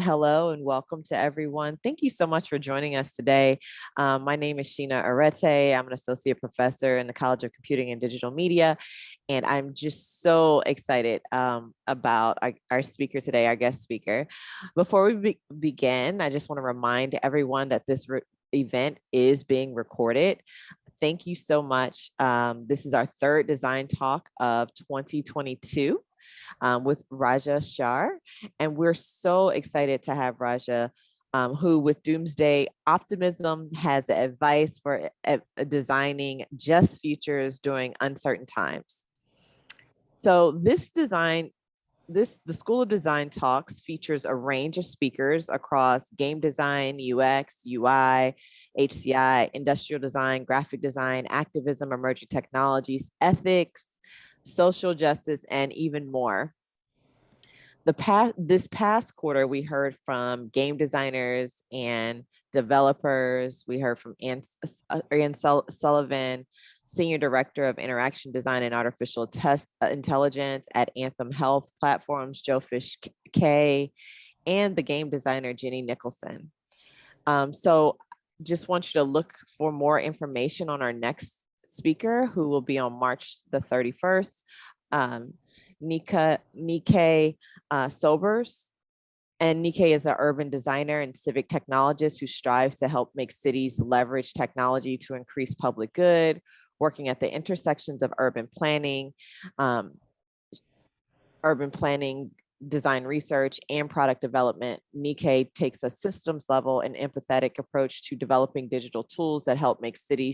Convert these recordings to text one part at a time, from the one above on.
Hello and welcome to everyone. Thank you so much for joining us today. My name is Sheena Arete. I'm an associate professor in the College of Computing and Digital Media, and I'm just so excited about our speaker today, our guest speaker. Before we begin, I just want to remind everyone that this event is being recorded. Thank you so much. This is our third design talk of 2022. With Raja Schaar. And we're so excited to have Raja, who with Doomsday, Optimism has advice for designing just futures during uncertain times. So the School of Design Talks features a range of speakers across game design, UX, UI, HCI, industrial design, graphic design, activism, emerging technologies, ethics, social justice, and even more. This past quarter, we heard from game designers and developers. We heard from Anne Sullivan, Senior Director of Interaction Design and Artificial Intelligence at Anthem Health Platforms, Joe Fish K, and the game designer, Jenny Nicholson. So just want you to look for more information on our next speaker, who will be on March the 31st, Nikkei Sobers. And Nikkei is an urban designer and civic technologist who strives to help make cities leverage technology to increase public good, working at the intersections of urban planning, design research, and product development. Nikkei takes a systems level and empathetic approach to developing digital tools that help make city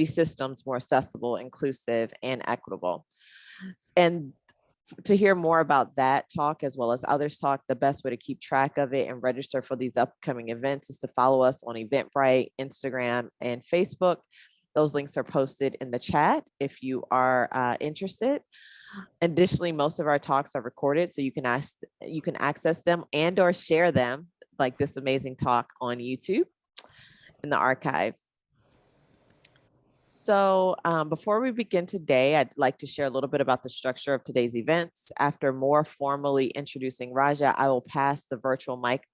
systems more accessible, inclusive, and equitable. And to hear more about that talk, as well as others talk, the best way to keep track of it and register for these upcoming events is to follow us on Eventbrite, Instagram, and Facebook. Those links are posted in the chat if you are interested. Additionally, most of our talks are recorded, so you can access them and or share them, like this amazing talk, on YouTube in the archive. So before we begin today, I'd like to share a little bit about the structure of today's events. After more formally introducing Raja, I will pass the virtual mic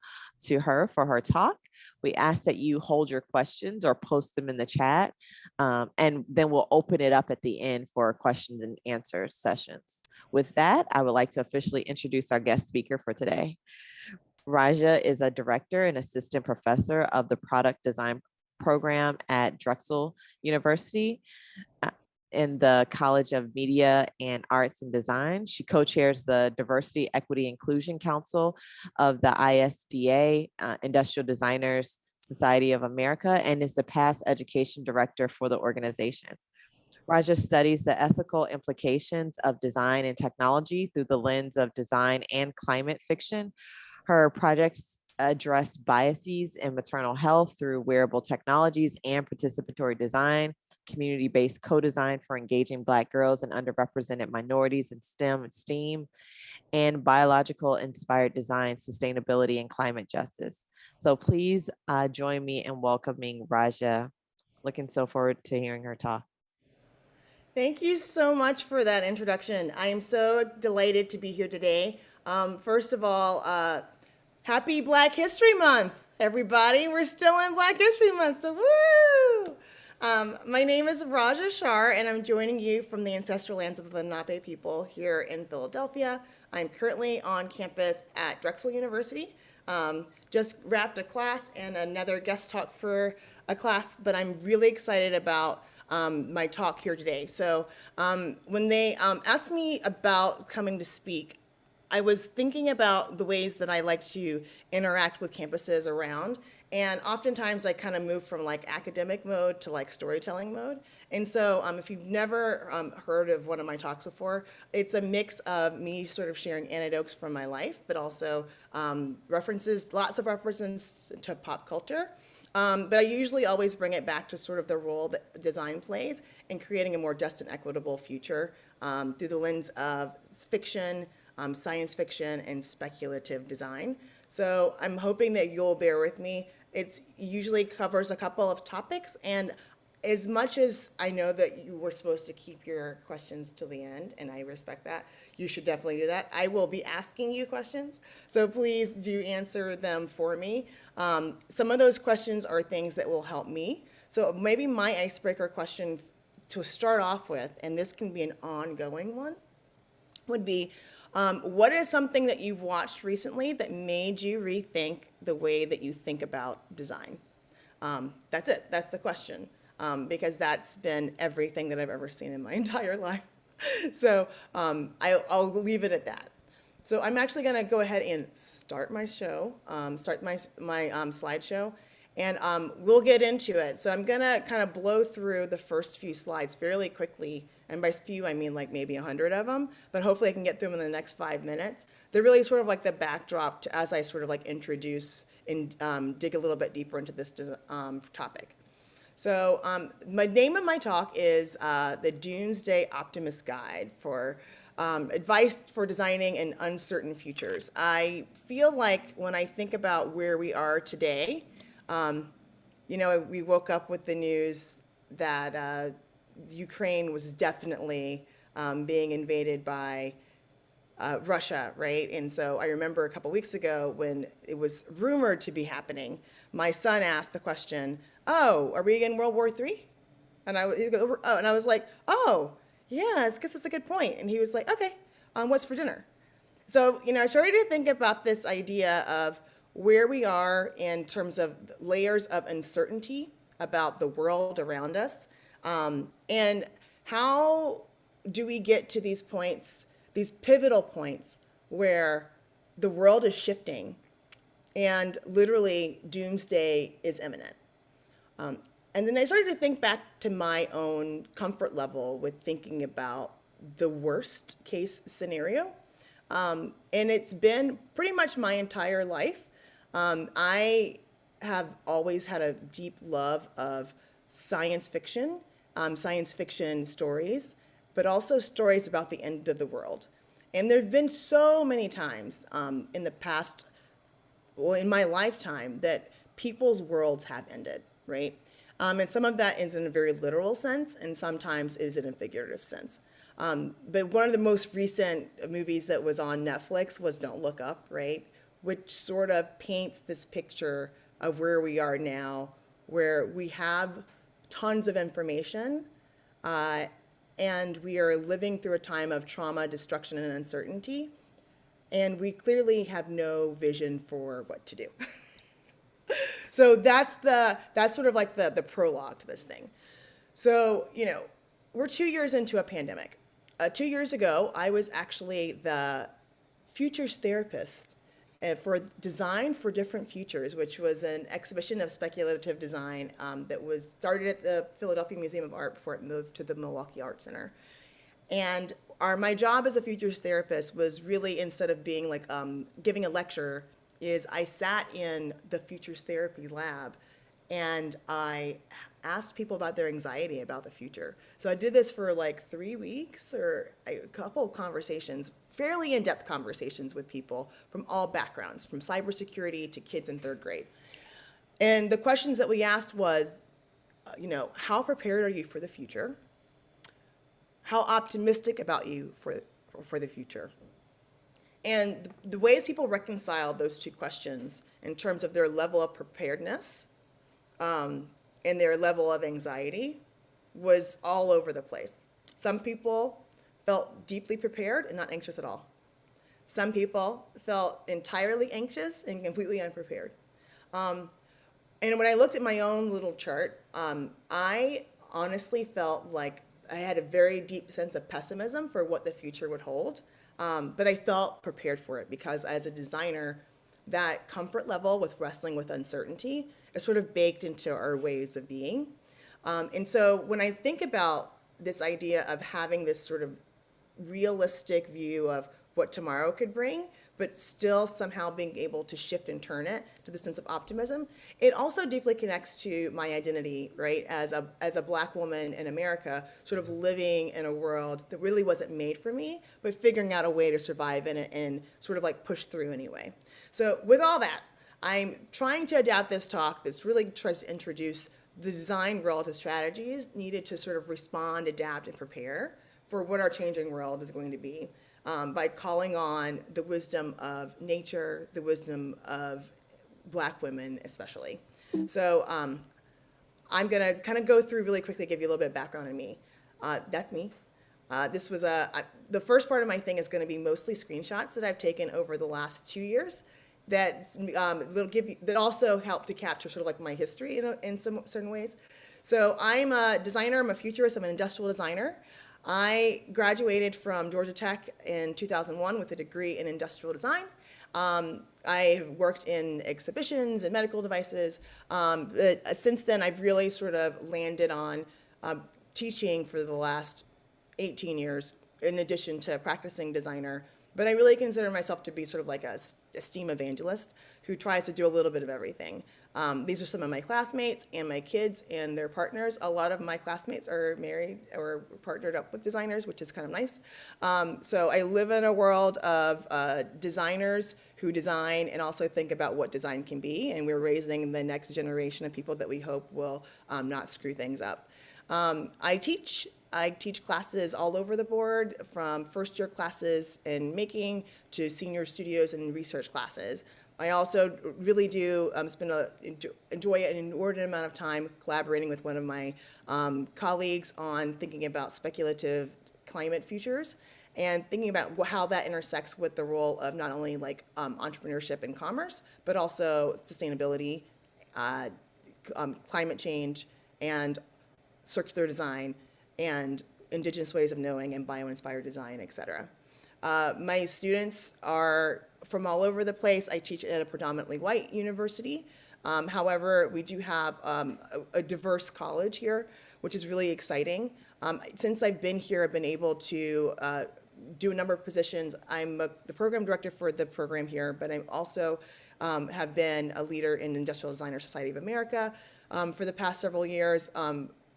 to her for her talk. We ask that you hold your questions or post them in the chat, and then we'll open it up at the end for questions and answer sessions. With that, I would like to officially introduce our guest speaker for today. Raja is a director and assistant professor of the product design program at Drexel University in the College of Media and Arts and Design. She co-chairs the Diversity, Equity, Inclusion Council of the ISDA, Industrial Designers Society of America, and is the past education director for the organization. Raja studies the ethical implications of design and technology through the lens of design and climate fiction. Her projects address biases in maternal health through wearable technologies and participatory design, community-based co-design for engaging Black girls and underrepresented minorities in STEM and STEAM, and biological inspired design, sustainability, and climate justice. So please join me in welcoming Raja. Looking so forward to hearing her talk. Thank you so much for that introduction. I am so delighted to be here today. First of all, happy Black History Month, everybody. We're still in Black History Month, so woo! My name is Raja Schaar, and I'm joining you from the ancestral lands of the Lenape people here in Philadelphia. I'm currently on campus at Drexel University. Just wrapped a class and another guest talk for a class, but I'm really excited about my talk here today. So when they asked me about coming to speak, I was thinking about the ways that I like to interact with campuses around, and oftentimes I kind of move from like academic mode to like storytelling mode. And so if you've never heard of one of my talks before, it's a mix of me sort of sharing anecdotes from my life, but also lots of references to pop culture. But I usually always bring it back to sort of the role that design plays in creating a more just and equitable future through the lens of fiction, science fiction and speculative design. So I'm hoping that you'll bear with me. It usually covers a couple of topics, and as much as I know that you were supposed to keep your questions till the end, and I respect that, you should definitely do that. I will be asking you questions, so please do answer them for me. Some of those questions are things that will help me. So maybe my icebreaker question to start off with, and this can be an ongoing one, would be, what is something that you've watched recently that made you rethink the way that you think about design? That's it. That's the question. Because that's been everything that I've ever seen in my entire life. So I'll leave it at that. So I'm actually going to go ahead and start my show, start my slideshow, and we'll get into it. So I'm going to kind of blow through the first few slides fairly quickly. And by few, I mean like maybe 100 of them, but hopefully I can get through them in the next 5 minutes. They're really sort of like the backdrop to as I sort of like introduce and dig a little bit deeper into this topic. So my name of my talk is the Doomsday Optimist Guide for advice for designing in uncertain futures. I feel like when I think about where we are today, we woke up with the news that Ukraine was definitely being invaded by Russia, right? And so I remember a couple weeks ago when it was rumored to be happening, my son asked the question, "Oh, are we in World War III?" And I was like, "Oh, yeah, I guess that's a good point." And he was like, "Okay, what's for dinner?" So, I started to think about this idea of where we are in terms of layers of uncertainty about the world around us, and how do we get to these points, these pivotal points where the world is shifting and literally doomsday is imminent. And then I started to think back to my own comfort level with thinking about the worst case scenario. And it's been pretty much my entire life. I have always had a deep love of science fiction stories, but also stories about the end of the world. And there have been so many times in the past, well, in my lifetime, that people's worlds have ended, right? And some of that is in a very literal sense, and sometimes it is in a figurative sense. But one of the most recent movies that was on Netflix was Don't Look Up, right? Which sort of paints this picture of where we are now, where we have tons of information, and we are living through a time of trauma, destruction, and uncertainty, and we clearly have no vision for what to do. So that's sort of like the prologue to this thing. So, we're 2 years into a pandemic. 2 years ago, I was actually the futures therapist for Design for Different Futures, which was an exhibition of speculative design that was started at the Philadelphia Museum of Art before it moved to the Milwaukee Art Center. And my job as a futures therapist was really, instead of being like giving a lecture, is I sat in the futures therapy lab and I asked people about their anxiety about the future. So I did this for like 3 weeks or a couple of conversations, fairly in-depth conversations with people from all backgrounds, from cybersecurity to kids in 3rd grade. And the questions that we asked was, how prepared are you for the future? How optimistic about you for the future? And the ways people reconciled those two questions in terms of their level of preparedness and their level of anxiety was all over the place. Some people felt deeply prepared and not anxious at all. Some people felt entirely anxious and completely unprepared. And when I looked at my own little chart, I honestly felt like I had a very deep sense of pessimism for what the future would hold. But I felt prepared for it because as a designer, that comfort level with wrestling with uncertainty is sort of baked into our ways of being. And so when I think about this idea of having this sort of realistic view of what tomorrow could bring, but still somehow being able to shift and turn it to the sense of optimism. It also deeply connects to my identity, right? As a Black woman in America, sort of living in a world that really wasn't made for me, but figuring out a way to survive in it and sort of like push through anyway. So with all that, I'm trying to adapt this talk. This really tries to introduce the design world to strategies needed to sort of respond, adapt, and prepare for what our changing world is going to be, by calling on the wisdom of nature, the wisdom of Black women especially. So I'm going to kind of go through really quickly, give you a little bit of background on me. That's me. This was the first part of my thing is going to be mostly screenshots that I've taken over the last 2 years that that also help to capture sort of like my history in some certain ways. So I'm a designer, I'm a futurist, I'm an industrial designer. I graduated from Georgia Tech in 2001 with a degree in industrial design. I have worked in exhibitions and medical devices. But since then, I've really sort of landed on teaching for the last 18 years, in addition to practicing designer. But I really consider myself to be sort of like a STEAM evangelist who tries to do a little bit of everything. These are some of my classmates and my kids and their partners. A lot of my classmates are married or partnered up with designers, which is kind of nice. So I live in a world of designers who design and also think about what design can be. And we're raising the next generation of people that we hope will not screw things up. I teach classes all over the board, from first-year classes in making to senior studios and research classes. I also really do enjoy an inordinate amount of time collaborating with one of my colleagues on thinking about speculative climate futures and thinking about how that intersects with the role of not only like entrepreneurship and commerce, but also sustainability, climate change, and circular design, and indigenous ways of knowing, and bio-inspired design, et cetera. My students are from all over the place. I teach at a predominantly white university. However, we do have a diverse college here, which is really exciting. Since I've been here, I've been able to do a number of positions. I'm the program director for the program here, but I also have been a leader in Industrial Designer Society of America for the past several years.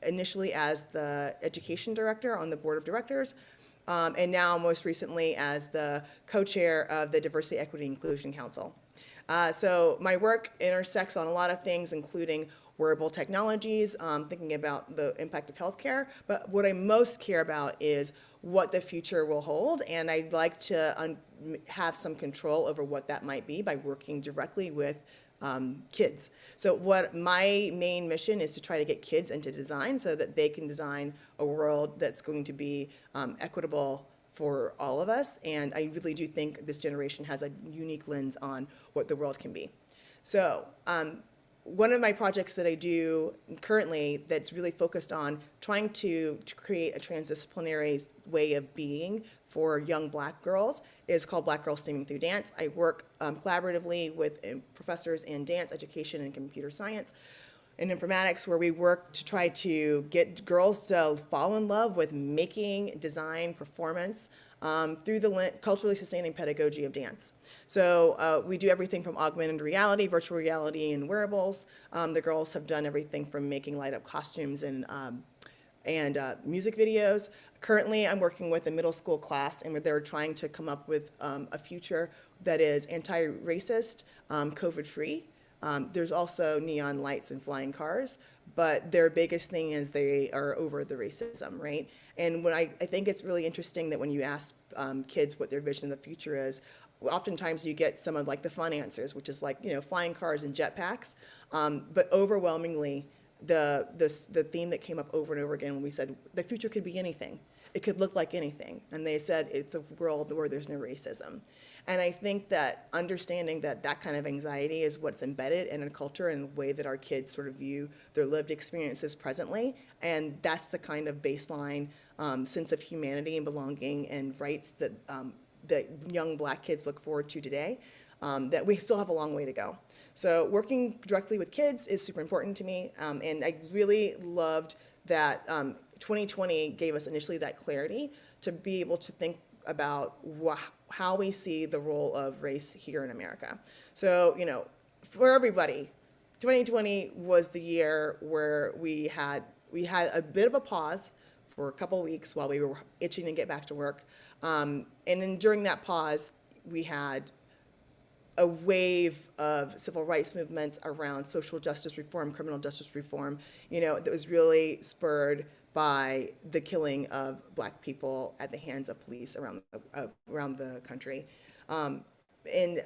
Initially as the education director on the board of directors, and now most recently as the co-chair of the Diversity, Equity, and Inclusion Council. So my work intersects on a lot of things, including wearable technologies, thinking about the impact of healthcare, but what I most care about is what the future will hold, and I'd like to have some control over what that might be by working directly with kids. So what my main mission is to try to get kids into design so that they can design a world that's going to be equitable for all of us. And I really do think this generation has a unique lens on what the world can be. So one of my projects that I do currently that's really focused on trying to create a transdisciplinary way of being for young Black girls is called Black Girls Steaming Through Dance. I work collaboratively with professors in dance education and computer science and informatics, where we work to try to get girls to fall in love with making, design, performance through the culturally sustaining pedagogy of dance. So we do everything from augmented reality, virtual reality, and wearables. The girls have done everything from making light-up costumes and music videos. Currently, I'm working with a middle school class, and they're trying to come up with a future that is anti-racist, COVID-free. There's also neon lights and flying cars, but their biggest thing is they are over the racism, right? And when I think it's really interesting that when you ask kids what their vision of the future is, oftentimes you get some of like the fun answers, which is like, you know, flying cars and jetpacks, but overwhelmingly, the theme that came up over and over again when we said the future could be anything. It could look like anything. And they said it's a world where there's no racism. And I think that understanding that that kind of anxiety is what's embedded in a culture and the way that our kids sort of view their lived experiences presently. And that's the kind of baseline sense of humanity and belonging and rights that that young Black kids look forward to today, that we still have a long way to go. So working directly with kids is super important to me, and I really loved that 2020 gave us initially that clarity to be able to think about how we see the role of race here in America. So, for everybody, 2020 was the year where we had a bit of a pause for a couple of weeks while we were itching to get back to work. And then during that pause, we had a wave of civil rights movements around social justice reform, criminal justice reform, that was really spurred by the killing of Black people at the hands of police around the country. And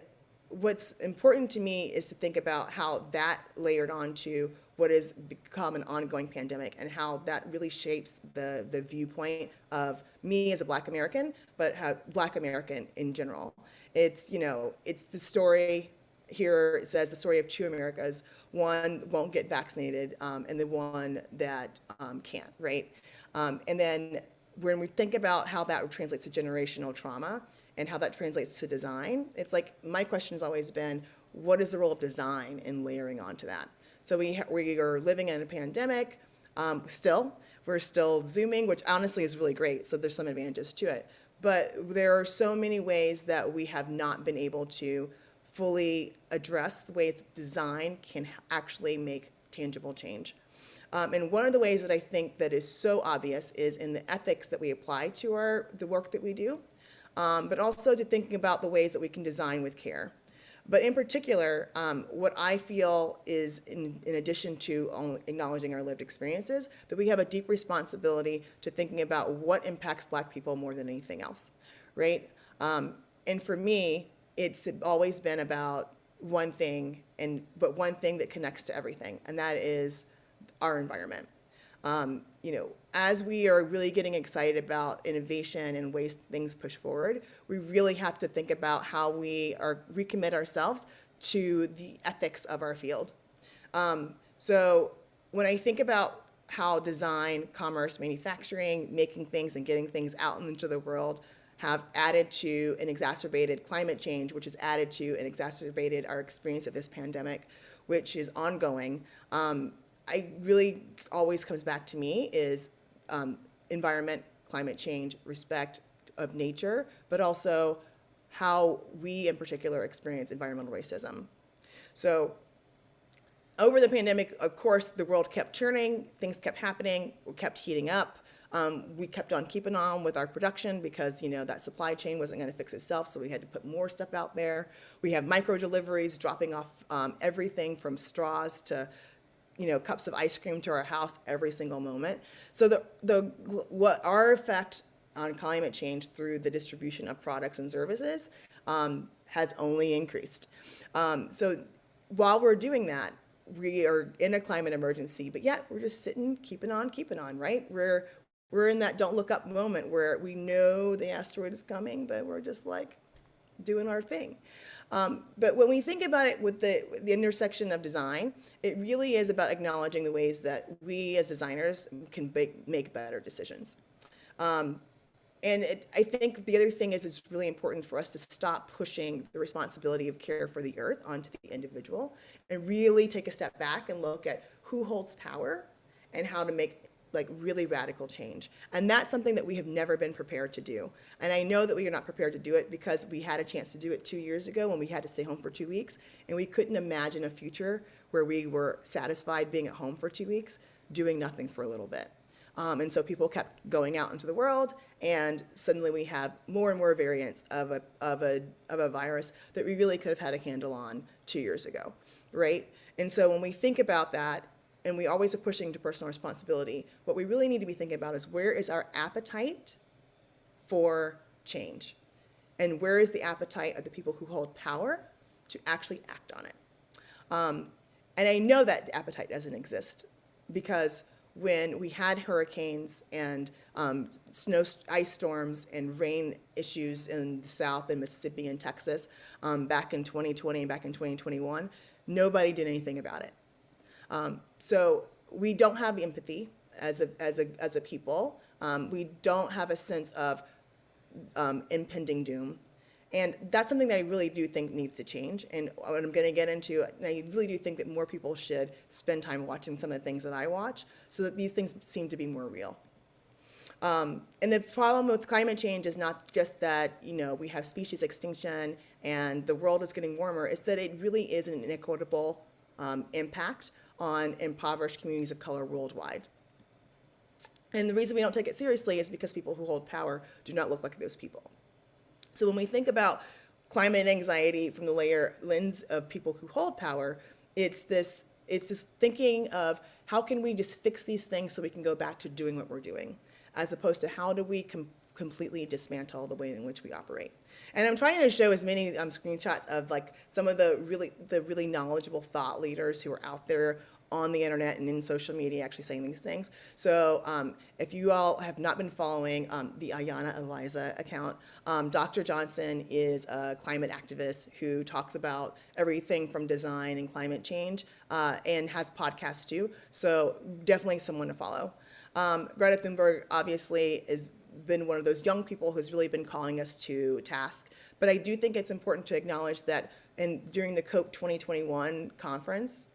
what's important to me is to think about how that layered onto what has become an ongoing pandemic and how that really shapes the viewpoint of me as a Black American, but how Black American in general. It's the story here. It says the story of two Americas. One won't get vaccinated, and the one that can't, right? And then when we think about how that translates to generational trauma and how that translates to design, it's like my question has always been, what is the role of design in layering onto that? So we are living in a pandemic. We're still Zooming, which honestly is really great. So there's some advantages to it. But there are so many ways that we have not been able to fully address the ways design can actually make tangible change. And one of the ways that I think that is so obvious is in the ethics that we apply to the work that we do, but also to thinking about the ways that we can design with care. But in particular, what I feel is, in addition to acknowledging our lived experiences, that we have a deep responsibility to thinking about what impacts Black people more than anything else, right? And for me, it's always been about one thing, but one thing that connects to everything, and that is our environment. As we are really getting excited about innovation and ways things push forward, we really have to think about how we recommit ourselves to the ethics of our field. So when I think about how design, commerce, manufacturing, making things and getting things out into the world have added to and exacerbated climate change, which has added to and exacerbated our experience of this pandemic, which is ongoing, I really always comes back to me is environment, climate change, respect of nature, but also how we in particular experience environmental racism. So over the pandemic, of course, the world kept turning, things kept happening, we kept heating up. We kept on keeping on with our production because that supply chain wasn't going to fix itself, so we had to put more stuff out there. We have micro deliveries dropping off everything from straws to cups of ice cream to our house every single moment. So what our effect on climate change through the distribution of products and services has only increased. So while we're doing that, we are in a climate emergency, but yet we're just sitting, keeping on, right? We're in that don't look up moment where we know the asteroid is coming, but we're just like doing our thing. But when we think about it with the intersection of design, it really is about acknowledging the ways that we as designers can make better decisions. I think the other thing is it's really important for us to stop pushing the responsibility of care for the earth onto the individual and really take a step back and look at who holds power and how to make really radical change. And that's something that we have never been prepared to do. And I know that we are not prepared to do it because we had a chance to do it 2 years ago when we had to stay home for 2 weeks, and we couldn't imagine a future where we were satisfied being at home for 2 weeks, doing nothing for a little bit. And so people kept going out into the world, and suddenly we have more and more variants of a virus that we really could have had a handle on 2 years ago, right? And so when we think about that, and we always are pushing to personal responsibility, what we really need to be thinking about is where is our appetite for change? And where is the appetite of the people who hold power to actually act on it? And I know that appetite doesn't exist because when we had hurricanes and ice storms and rain issues in the South and Mississippi and Texas back in 2020 and back in 2021, nobody did anything about it. So we don't have empathy as a people. We don't have a sense of impending doom. And that's something that I really do think needs to change. And what I'm going to get into, and I really do think that more people should spend time watching some of the things that I watch so that these things seem to be more real. And the problem with climate change is not just that, we have species extinction and the world is getting warmer, it's that it really is an inequitable impact on impoverished communities of color worldwide. And the reason we don't take it seriously is because people who hold power do not look like those people. So when we think about climate anxiety from the lens of people who hold power, it's this thinking of how can we just fix these things so we can go back to doing what we're doing, as opposed to how do we completely dismantle the way in which we operate. And I'm trying to show as many screenshots of like some of the really knowledgeable thought leaders who are out there on the internet and in social media actually saying these things. So if you all have not been following the Ayana Eliza account, Dr. Johnson is a climate activist who talks about everything from design and climate change and has podcasts too. So definitely someone to follow. Greta Thunberg obviously has been one of those young people who's really been calling us to task. But I do think it's important to acknowledge that during the COP 2021 conference,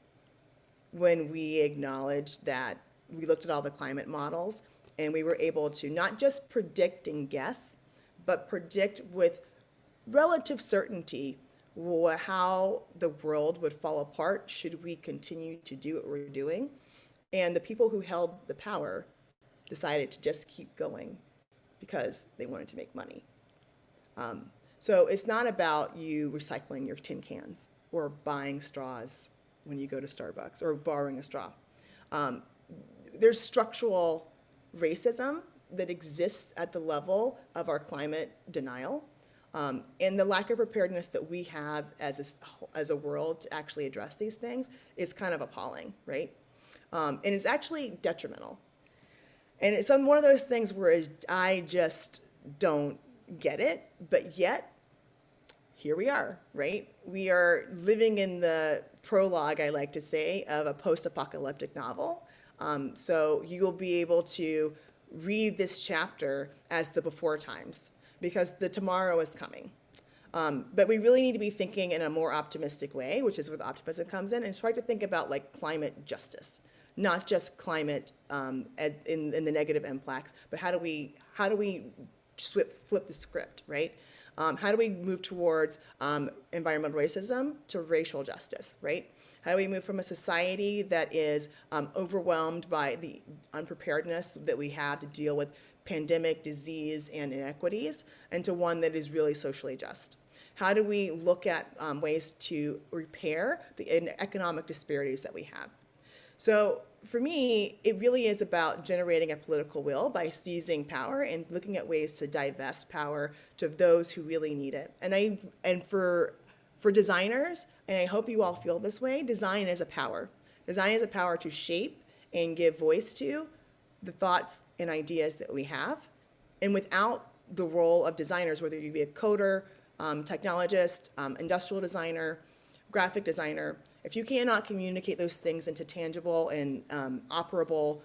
when we acknowledged that we looked at all the climate models and we were able to not just predict and guess, but predict with relative certainty how the world would fall apart should we continue to do what we're doing. And the people who held the power decided to just keep going because they wanted to make money. So it's not about you recycling your tin cans or buying straws when you go to Starbucks or borrowing a straw. There's structural racism that exists at the level of our climate denial, and the lack of preparedness that we have as a world to actually address these things is kind of appalling, right? And it's actually detrimental. And it's one of those things where I just don't get it, but yet here we are, right? We are living in the prologue, I like to say, of a post-apocalyptic novel. So you will be able to read this chapter as the before times, because the tomorrow is coming. But we really need to be thinking in a more optimistic way, which is where the optimism comes in, and try to think about like climate justice, not just climate in the negative impacts, but how do we flip the script, right? How do we move towards environmental racism to racial justice, right? How do we move from a society that is overwhelmed by the unpreparedness that we have to deal with pandemic, disease, and inequities, into one that is really socially just? How do we look at ways to repair the economic disparities that we have? So for me, it really is about generating a political will by seizing power and looking at ways to divest power to those who really need it. And for designers, and I hope you all feel this way, design is a power. Design is a power to shape and give voice to the thoughts and ideas that we have. And without the role of designers, whether you be a coder, technologist, industrial designer, graphic designer, if you cannot communicate those things into tangible and operable,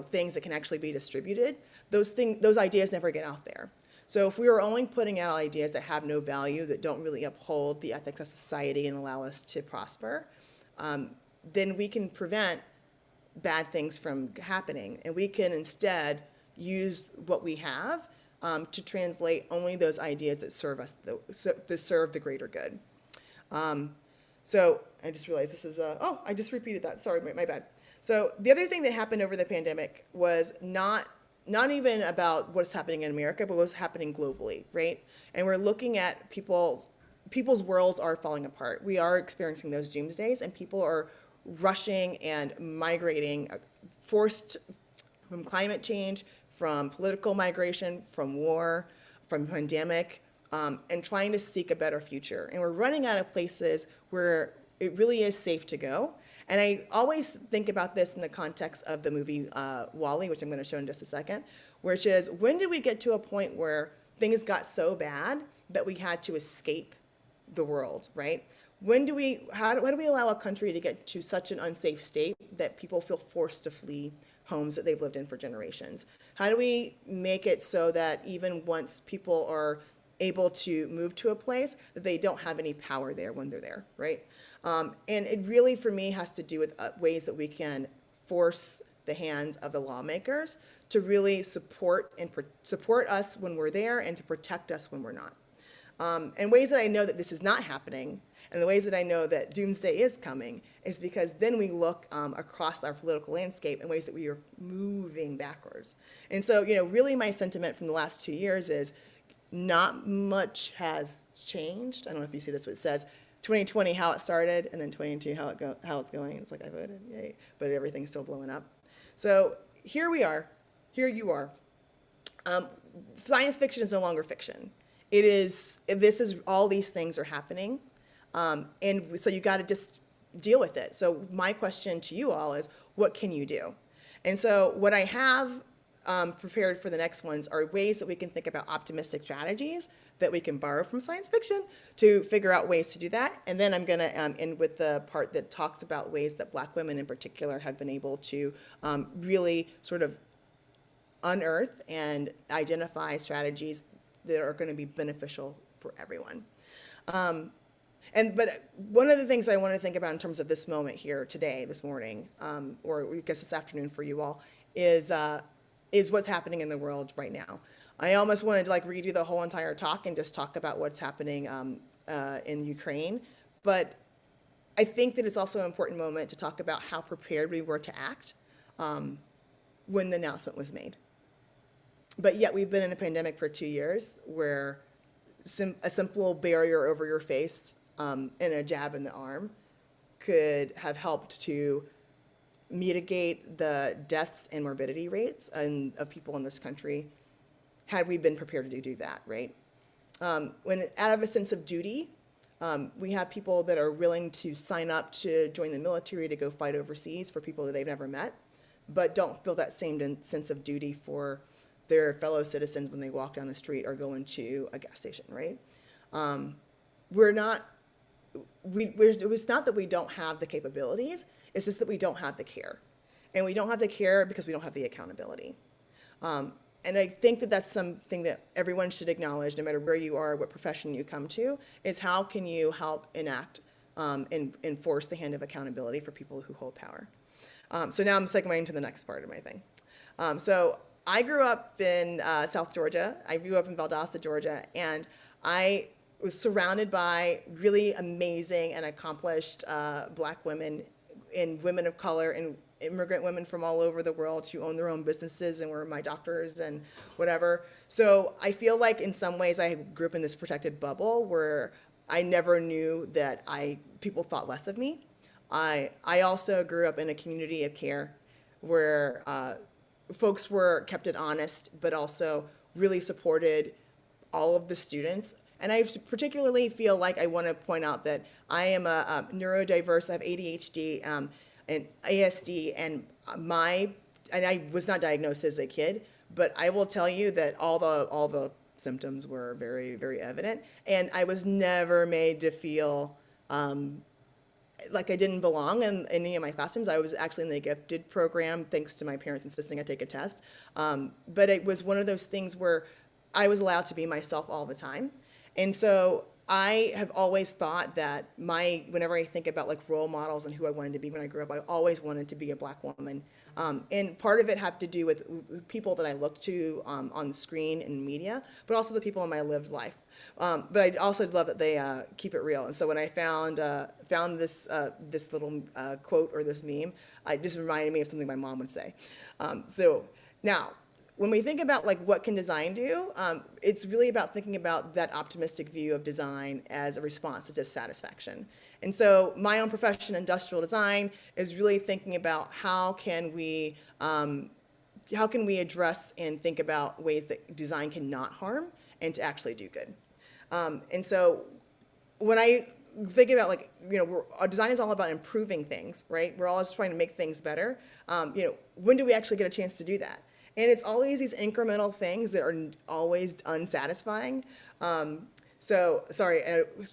things that can actually be distributed, those ideas never get out there. So if we are only putting out ideas that have no value, that don't really uphold the ethics of society and allow us to prosper, then we can prevent bad things from happening. And we can instead use what we have to translate only those ideas that serve us, that serve the greater good. So I just realized this is I just repeated that. Sorry, my bad. So the other thing that happened over the pandemic was not even about what's happening in America, but what's happening globally, right? And we're looking at people's worlds are falling apart. We are experiencing those doomsdays, and people are rushing and migrating, forced from climate change, from political migration, from war, from pandemic, and trying to seek a better future. And we're running out of places where it really is safe to go. And I always think about this in the context of the movie WALL-E, which I'm going to show in just a second, which is, when did we get to a point where things got so bad that we had to escape the world, right? How do we allow a country to get to such an unsafe state that people feel forced to flee homes that they've lived in for generations? How do we make it so that even once people are able to move to a place, that they don't have any power there when they're there, right? And it really, for me, has to do with ways that we can force the hands of the lawmakers to really support support us when we're there and to protect us when we're not. And ways that I know that this is not happening, and the ways that I know that doomsday is coming, is because then we look across our political landscape in ways that we are moving backwards. And so, really my sentiment from the last 2 years is not much has changed. I don't know if you see this, but it says 2020 how it started, and then 22 how it's going. It's like I voted, yay, but everything's still blowing up. So here we are. Here you are. Science fiction is no longer fiction. All these things are happening. And so you got to just deal with it. So my question to you all is, what can you do? And so what I have prepared for the next ones are ways that we can think about optimistic strategies that we can borrow from science fiction to figure out ways to do that. And then I'm going to end with the part that talks about ways that Black women in particular have been able to really sort of unearth and identify strategies that are going to be beneficial for everyone. But one of the things I want to think about in terms of this moment here today, this morning, or I guess this afternoon for you all, is what's happening in the world right now. I almost wanted to redo the whole entire talk and just talk about what's happening in Ukraine, but I think that it's also an important moment to talk about how prepared we were to act when the announcement was made. But yet we've been in a pandemic for 2 years where a simple barrier over your face and a jab in the arm could have helped to mitigate the deaths and morbidity rates of people in this country had we been prepared to do that, right? When out of a sense of duty, we have people that are willing to sign up to join the military to go fight overseas for people that they've never met, but don't feel that same sense of duty for their fellow citizens when they walk down the street or go into a gas station, right? It's not that we don't have the capabilities, it's just that we don't have the care. And we don't have the care because we don't have the accountability. And I think that that's something that everyone should acknowledge, no matter where you are, what profession you come to, is how can you help enact and enforce the hand of accountability for people who hold power. So now I'm segueing to the next part of my thing. So I grew up in South Georgia. I grew up in Valdosta, Georgia, and I was surrounded by really amazing and accomplished Black women and women of color and immigrant women from all over the world who own their own businesses and were my doctors and whatever. So I feel like in some ways I grew up in this protected bubble where I never knew that people thought less of me. I also grew up in a community of care where folks were kept it honest, but also really supported all of the students. And I particularly feel like I want to point out that I am a neurodiverse. I have ADHD and ASD, and I was not diagnosed as a kid, but I will tell you that all the symptoms were very, very evident, and I was never made to feel like I didn't belong in any of my classrooms. I was actually in the gifted program, thanks to my parents insisting I take a test. But it was one of those things where I was allowed to be myself all the time. And so I have always thought that whenever I think about role models and who I wanted to be when I grew up, I always wanted to be a Black woman. And part of it had to do with people that I looked to on the screen and media, but also the people in my lived life. But I also love that they keep it real. And so when I found this little quote or this meme, it just reminded me of something my mom would say. So now, when we think about what can design do, it's really about thinking about that optimistic view of design as a response to dissatisfaction. And so my own profession, industrial design, is really thinking about how can we address and think about ways that design cannot harm and to actually do good. And so when I think about our design is all about improving things, right? We're always trying to make things better. When do we actually get a chance to do that? And it's always these incremental things that are always unsatisfying. So sorry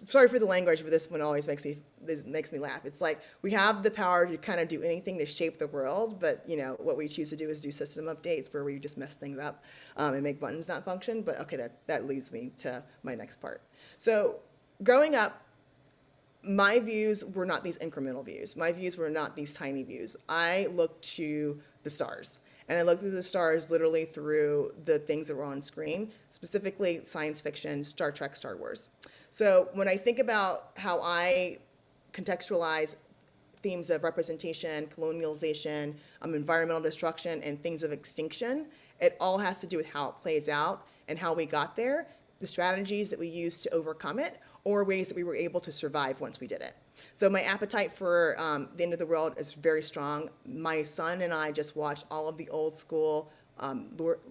for the language, but this one always makes me laugh. It's like we have the power to kind of do anything to shape the world, but what we choose to do is do system updates where we just mess things up and make buttons not function. But okay, that leads me to my next part. So growing up, my views were not these incremental views. My views were not these tiny views. I looked to the stars. And I looked at the stars literally through the things that were on screen, specifically science fiction, Star Trek, Star Wars. So when I think about how I contextualize themes of representation, colonialization, environmental destruction, and things of extinction, it all has to do with how it plays out and how we got there, the strategies that we used to overcome it, or ways that we were able to survive once we did it. So my appetite for the end of the world is very strong. My son and I just watched all of the old school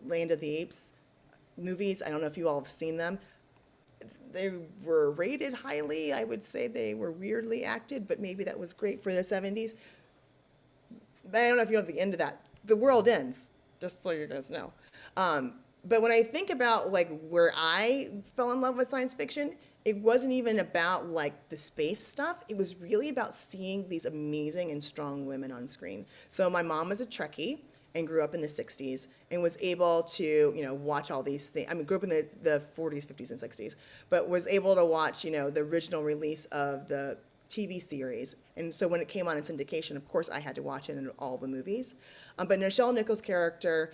Land of the Apes movies. I don't know if you all have seen them. They were rated highly. I would say they were weirdly acted, but maybe that was great for the 70s. But I don't know if you know the end of that. The world ends, just so you guys know. But when I think about like where I fell in love with science fiction, it wasn't even about like the space stuff. It was really about seeing these amazing and strong women on screen. So my mom was a Trekkie and grew up in the 60s and was able to, watch all these things. I mean, grew up in the 40s, 50s, and 60s, but was able to watch, the original release of the TV series. And so when it came on in syndication, of course, I had to watch it in all the movies. But Nichelle Nichols' character,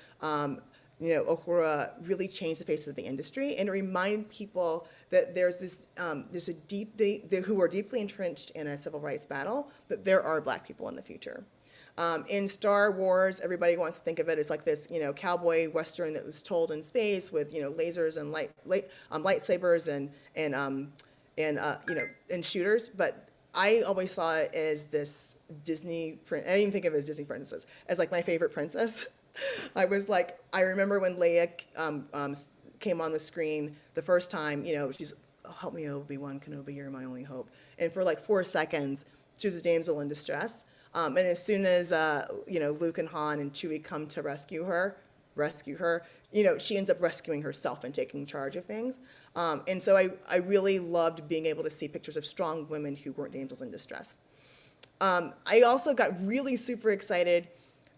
Uhura really changed the face of the industry and remind people that there's a deep, who are deeply entrenched in a civil rights battle, but there are Black people in the future. In Star Wars, everybody wants to think of it as like this, cowboy western that was told in space with, lasers and lightsabers and shooters. But I always saw it as this Disney. I didn't even think of it as Disney princesses as like my favorite princess. I remember when Leia came on the screen the first time. She's help me, Obi-Wan Kenobi, you're my only hope. And for like 4 seconds, she was a damsel in distress. And as soon as Luke and Han and Chewie come to rescue her, she ends up rescuing herself and taking charge of things. And so I really loved being able to see pictures of strong women who weren't damsels in distress. I also got really super excited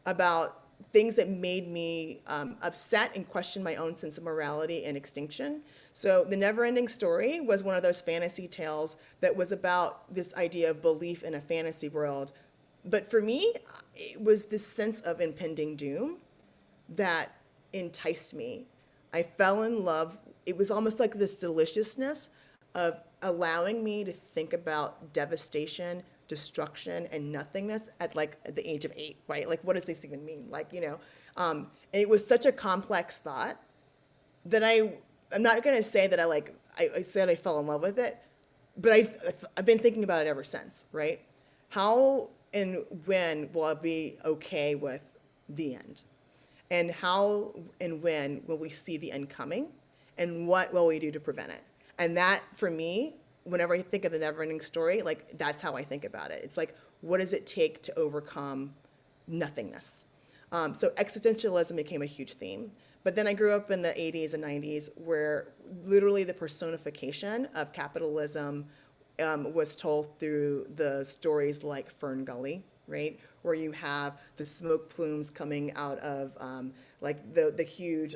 about things that made me upset and question my own sense of morality and extinction. So the Neverending Story was one of those fantasy tales that was about this idea of belief in a fantasy world. But for me, it was this sense of impending doom that enticed me. I fell in love. It was almost like this deliciousness of allowing me to think about devastation, destruction, and nothingness at the age of 8, right? Like, what does this even mean? And it was such a complex thought that I'm not going to say that I said I fell in love with it, but I've been thinking about it ever since, right? How and when will I be okay with the end? And how and when will we see the end coming? And what will we do to prevent it? And that, for me, whenever I think of the Neverending Story, that's how I think about it. It's like, what does it take to overcome nothingness? So existentialism became a huge theme. But then I grew up in the 80s and 90s where literally the personification of capitalism was told through the stories like Fern Gully, right? Where you have the smoke plumes coming out of the huge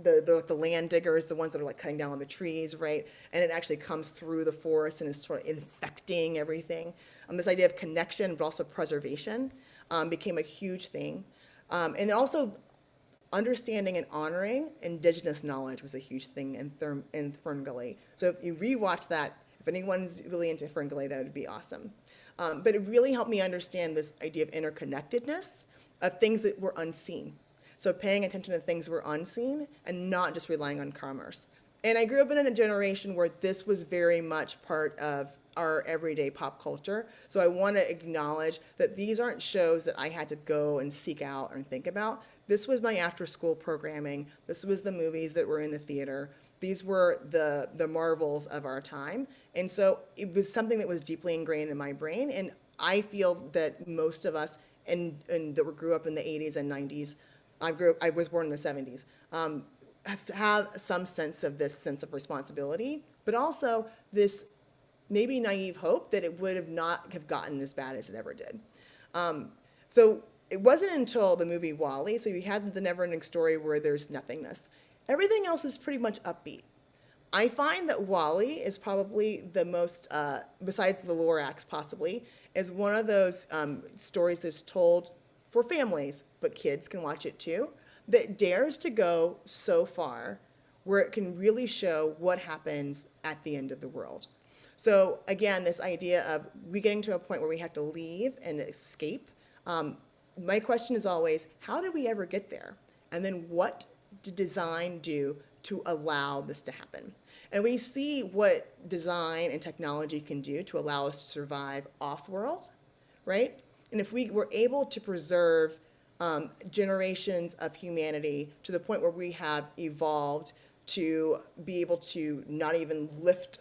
the land diggers, the ones that are cutting down on the trees, right? And it actually comes through the forest and is sort of infecting everything. This idea of connection, but also preservation, became a huge thing. And also understanding and honoring indigenous knowledge was a huge thing in Fern Gully. So if you rewatch that, if anyone's really into Fern Gully, that would be awesome. But it really helped me understand this idea of interconnectedness of things that were unseen. So paying attention to things that were unseen and not just relying on commerce. And I grew up in a generation where this was very much part of our everyday pop culture. So I want to acknowledge that these aren't shows that I had to go and seek out and think about. This was my after-school programming. This was the movies that were in the theater. These were the marvels of our time. And so it was something that was deeply ingrained in my brain. And I feel that most of us that grew up in the 80s and 90s, I was born in the 70s, have some sense of this sense of responsibility, but also this maybe naive hope that it would not have gotten as bad as it ever did. So it wasn't until the movie WALL-E, so you had the Neverending Story where there's nothingness. Everything else is pretty much upbeat. I find that WALL-E is probably the most, besides the Lorax possibly, is one of those stories that's told for families, but kids can watch it too, that dares to go so far where it can really show what happens at the end of the world. So again, this idea of we getting to a point where we have to leave and escape. My question is always, how did we ever get there? And then what did design do to allow this to happen? And we see what design and technology can do to allow us to survive off-world, right? And if we were able to preserve generations of humanity to the point where we have evolved to be able to not even lift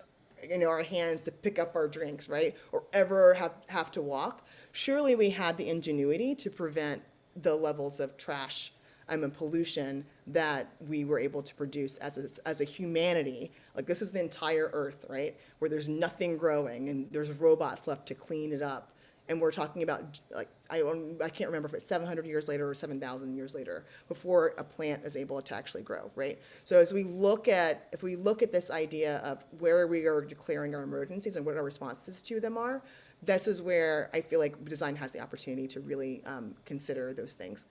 our hands to pick up our drinks, right? Or ever have to walk, surely we had the ingenuity to prevent the levels of trash and pollution that we were able to produce as a humanity. Like, this is the entire Earth, right? Where there's nothing growing and there's robots left to clean it up. And we're talking about, like, I can't remember if it's 700 years later or 7,000 years later before a plant is able to actually grow, right? So if we look at this idea of where we are declaring our emergencies and what our responses to them are, this is where I feel like design has the opportunity to really consider those things.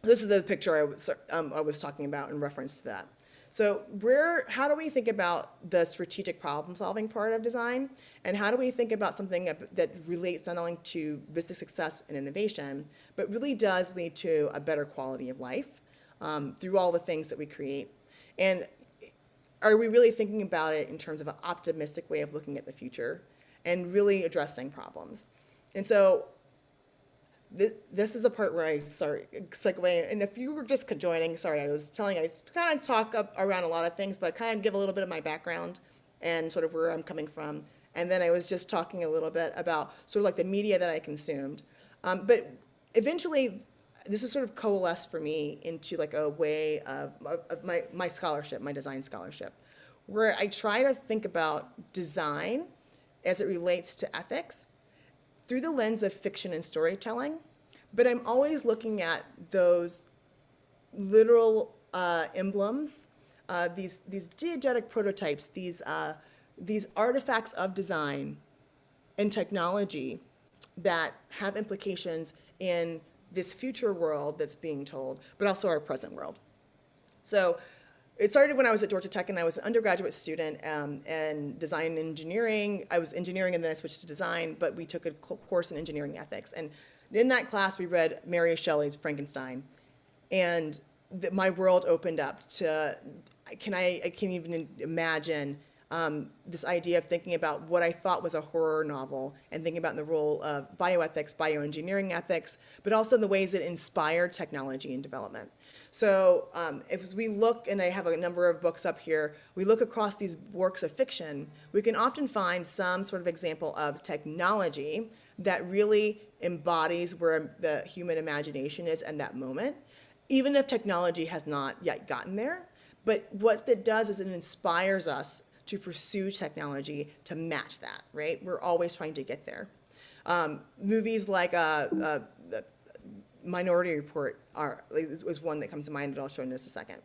This is the picture I was talking about in reference to that. So how do we think about the strategic problem-solving part of design? And how do we think about something that relates not only to business success and innovation, but really does lead to a better quality of life through all the things that we create? And are we really thinking about it in terms of an optimistic way of looking at the future and really addressing problems? And so this is the part where I segue. And if you were just joining, sorry, I kind of talk around a lot of things, but kind of give a little bit of my background and sort of where I'm coming from. And then I was just talking a little bit about sort of like the media that I consumed. But eventually, this is sort of coalesced for me into like a way of my scholarship, my design scholarship, where I try to think about design as it relates to ethics through the lens of fiction and storytelling, but I'm always looking at those literal emblems, these diegetic prototypes, these artifacts of design and technology that have implications in this future world that's being told, but also our present world. So it started when I was at Georgia Tech and I was an undergraduate student in design and engineering. I was engineering and then I switched to design, but we took a course in engineering ethics. And in that class, we read Mary Shelley's Frankenstein. And my world opened up to, I can't even imagine this idea of thinking about what I thought was a horror novel and thinking about the role of bioethics, bioengineering ethics, but also the ways it inspired technology and development. So if we look, and I have a number of books up here, we look across these works of fiction, we can often find some sort of example of technology that really embodies where the human imagination is in that moment, even if technology has not yet gotten there. But what that does is it inspires us to pursue technology to match that, right? We're always trying to get there. Movies like Minority Report was one that comes to mind that I'll show in just a second.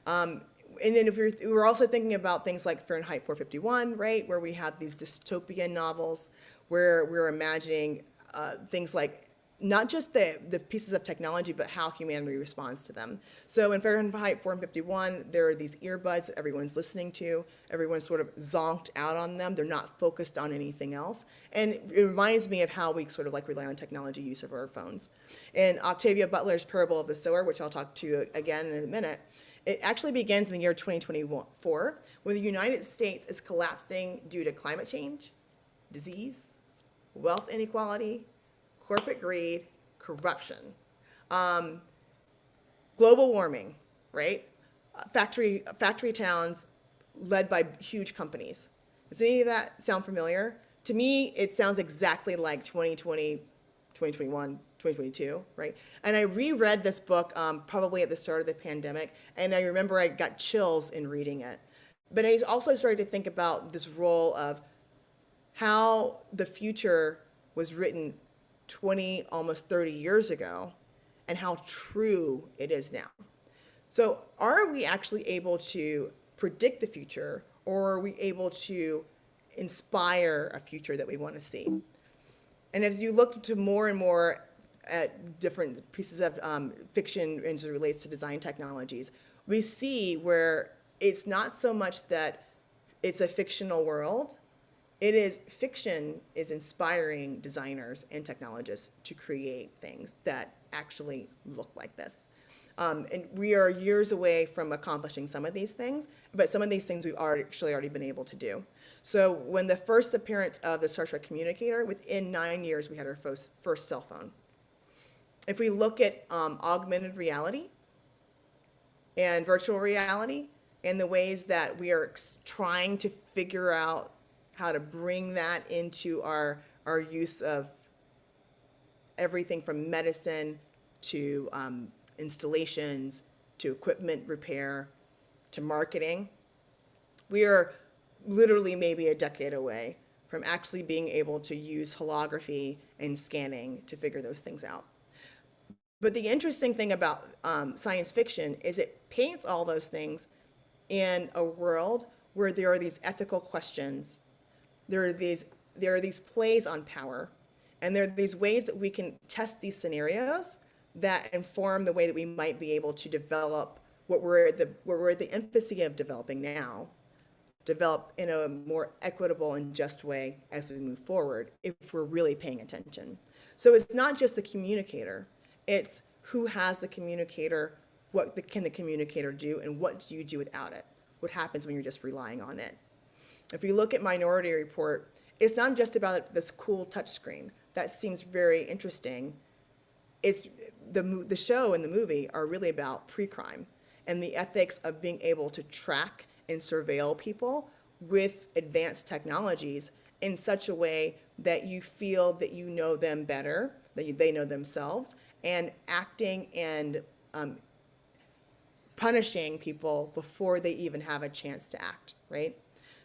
And then if we're also thinking about things like Fahrenheit 451, right, where we have these dystopian novels where we're imagining things like not just the pieces of technology, but how humanity responds to them. So in Fahrenheit 451, there are these earbuds that everyone's listening to. Everyone's sort of zonked out on them. They're not focused on anything else. And it reminds me of how we sort of like rely on technology use of our phones. In Octavia Butler's Parable of the Sower, which I'll talk to again in a minute, it actually begins in the year 2024, when the United States is collapsing due to climate change, disease, wealth inequality, corporate greed, corruption, global warming, right? Factory towns led by huge companies. Does any of that sound familiar? To me, it sounds exactly like 2020, 2021, 2022, right? And I reread this book probably at the start of the pandemic, and I remember I got chills in reading it. But I also started to think about this role of how the future was written 20, almost 30 years ago, and how true it is now. So are we actually able to predict the future, or are we able to inspire a future that we want to see? And as you look to more and more at different pieces of fiction as it relates to design technologies, we see where it's not so much that it's a fictional world. It is fiction is inspiring designers and technologists to create things that actually look like this. And we are years away from accomplishing some of these things, but some of these things we've actually already been able to do. So when the first appearance of the Star Trek communicator, within 9 years, we had our first cell phone. If we look at augmented reality and virtual reality and the ways that we are trying to figure out how to bring that into our use of everything from medicine to installations to equipment repair to marketing, we are literally maybe a decade away from actually being able to use holography and scanning to figure those things out. But the interesting thing about science fiction is it paints all those things in a world where there are these ethical questions. There are these plays on power, and there are these ways that we can test these scenarios that inform the way that we might be able to develop what we're at the infancy of developing now, develop in a more equitable and just way as we move forward if we're really paying attention. So it's not just the communicator, it's who has the communicator, can the communicator do, and what do you do without it? What happens when you're just relying on it? If you look at Minority Report, it's not just about this cool touchscreen. That seems very interesting. It's the show and the movie are really about pre-crime and the ethics of being able to track and surveil people with advanced technologies in such a way that you feel that you know them better, that they know themselves, and acting and punishing people before they even have a chance to act, right?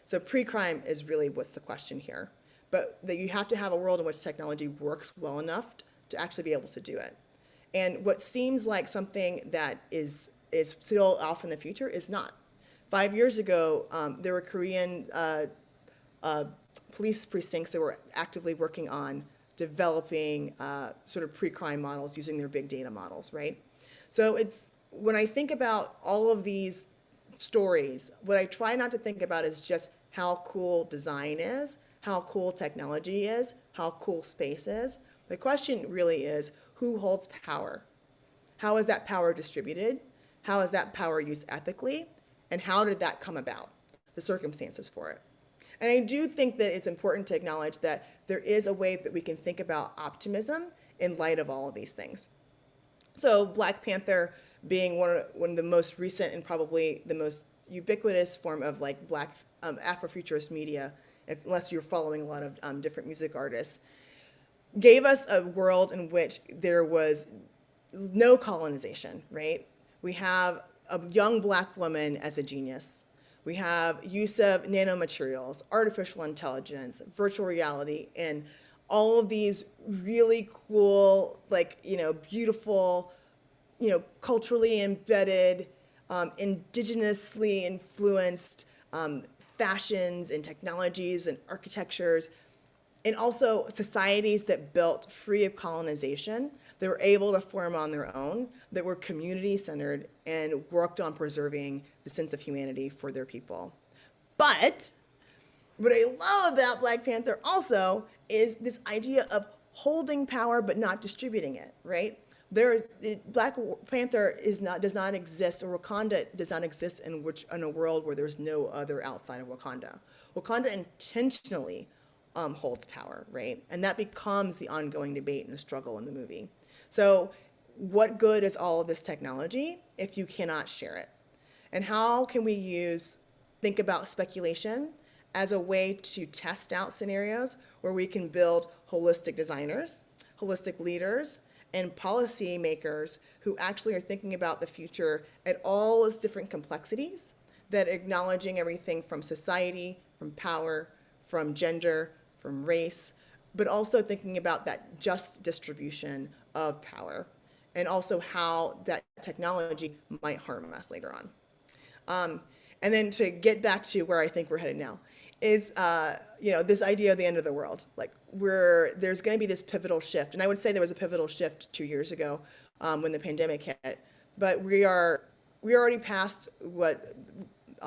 So pre-crime is really what's the question here. But that you have to have a world in which technology works well enough to actually be able to do it. And what seems like something that is still off in the future is not. 5 years ago, there were Korean police precincts that were actively working on developing sort of pre-crime models using their big data models, right? So when I think about all of these stories, what I try not to think about is just how cool design is, how cool technology is, how cool space is. The question really is, who holds power? How is that power distributed? How is that power used ethically? And how did that come about? The circumstances for it. And I do think that it's important to acknowledge that there is a way that we can think about optimism in light of all of these things. So Black Panther being one of the most recent and probably the most ubiquitous form of like Black Afrofuturist media, unless you're following a lot of different music artists, gave us a world in which there was no colonization, right? We have a young Black woman as a genius. We have use of nanomaterials, artificial intelligence, virtual reality, and all of these really cool, like, beautiful, culturally embedded, indigenously influenced fashions and technologies and architectures, and also societies that built free of colonization, that were able to form on their own, that were community-centered and worked on preserving the sense of humanity for their people. But what I love about Black Panther also is this idea of holding power but not distributing it, right? Black Panther does not exist, or Wakanda does not exist in a world where there's no other outside of Wakanda. Wakanda intentionally holds power, right? And that becomes the ongoing debate and the struggle in the movie. So what good is all of this technology if you cannot share it? And how can we think about speculation as a way to test out scenarios where we can build holistic designers, holistic leaders, and policy makers who actually are thinking about the future at all its different complexities, that acknowledging everything from society, from power, from gender, from race, but also thinking about that just distribution of power, and also how that technology might harm us later on. And then to get back to where I think we're headed now, is this idea of the end of the world. Like there's going to be this pivotal shift, and I would say there was a pivotal shift 2 years ago when the pandemic hit. But we already past what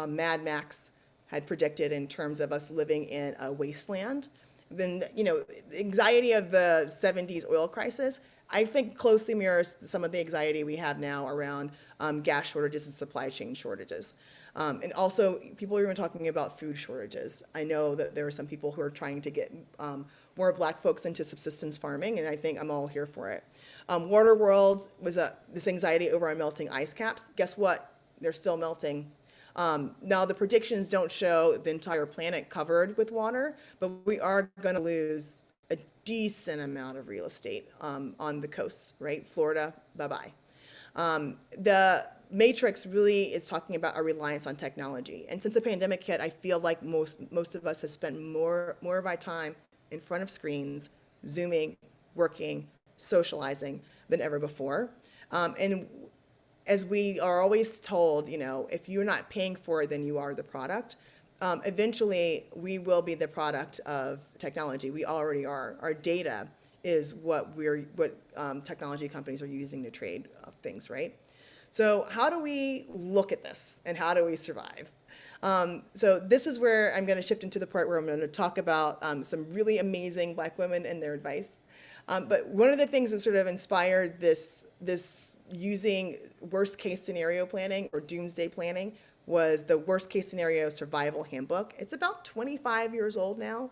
Mad Max had predicted in terms of us living in a wasteland. Then the anxiety of the 70s oil crisis, I think, closely mirrors some of the anxiety we have now around gas shortages and supply chain shortages. And also, people are even talking about food shortages. I know that there are some people who are trying to get more Black folks into subsistence farming, and I think I'm all here for it. Water World was this anxiety over our melting ice caps. Guess what? They're still melting. Now, the predictions don't show the entire planet covered with water, but we are going to lose a decent amount of real estate on the coasts, right? Florida, bye-bye. The Matrix really is talking about our reliance on technology. And since the pandemic hit, I feel like most of us have spent more of our time in front of screens, Zooming, working, socializing than ever before. And as we are always told, if you're not paying for it, then you are the product. Eventually, we will be the product of technology. We already are. Our data is what technology companies are using to trade things, right? So how do we look at this, and how do we survive? So this is where I'm going to shift into the part where I'm going to talk about some really amazing Black women and their advice. But one of the things that sort of inspired this using worst case scenario planning or doomsday planning was the worst case scenario survival handbook. It's about 25 years old now.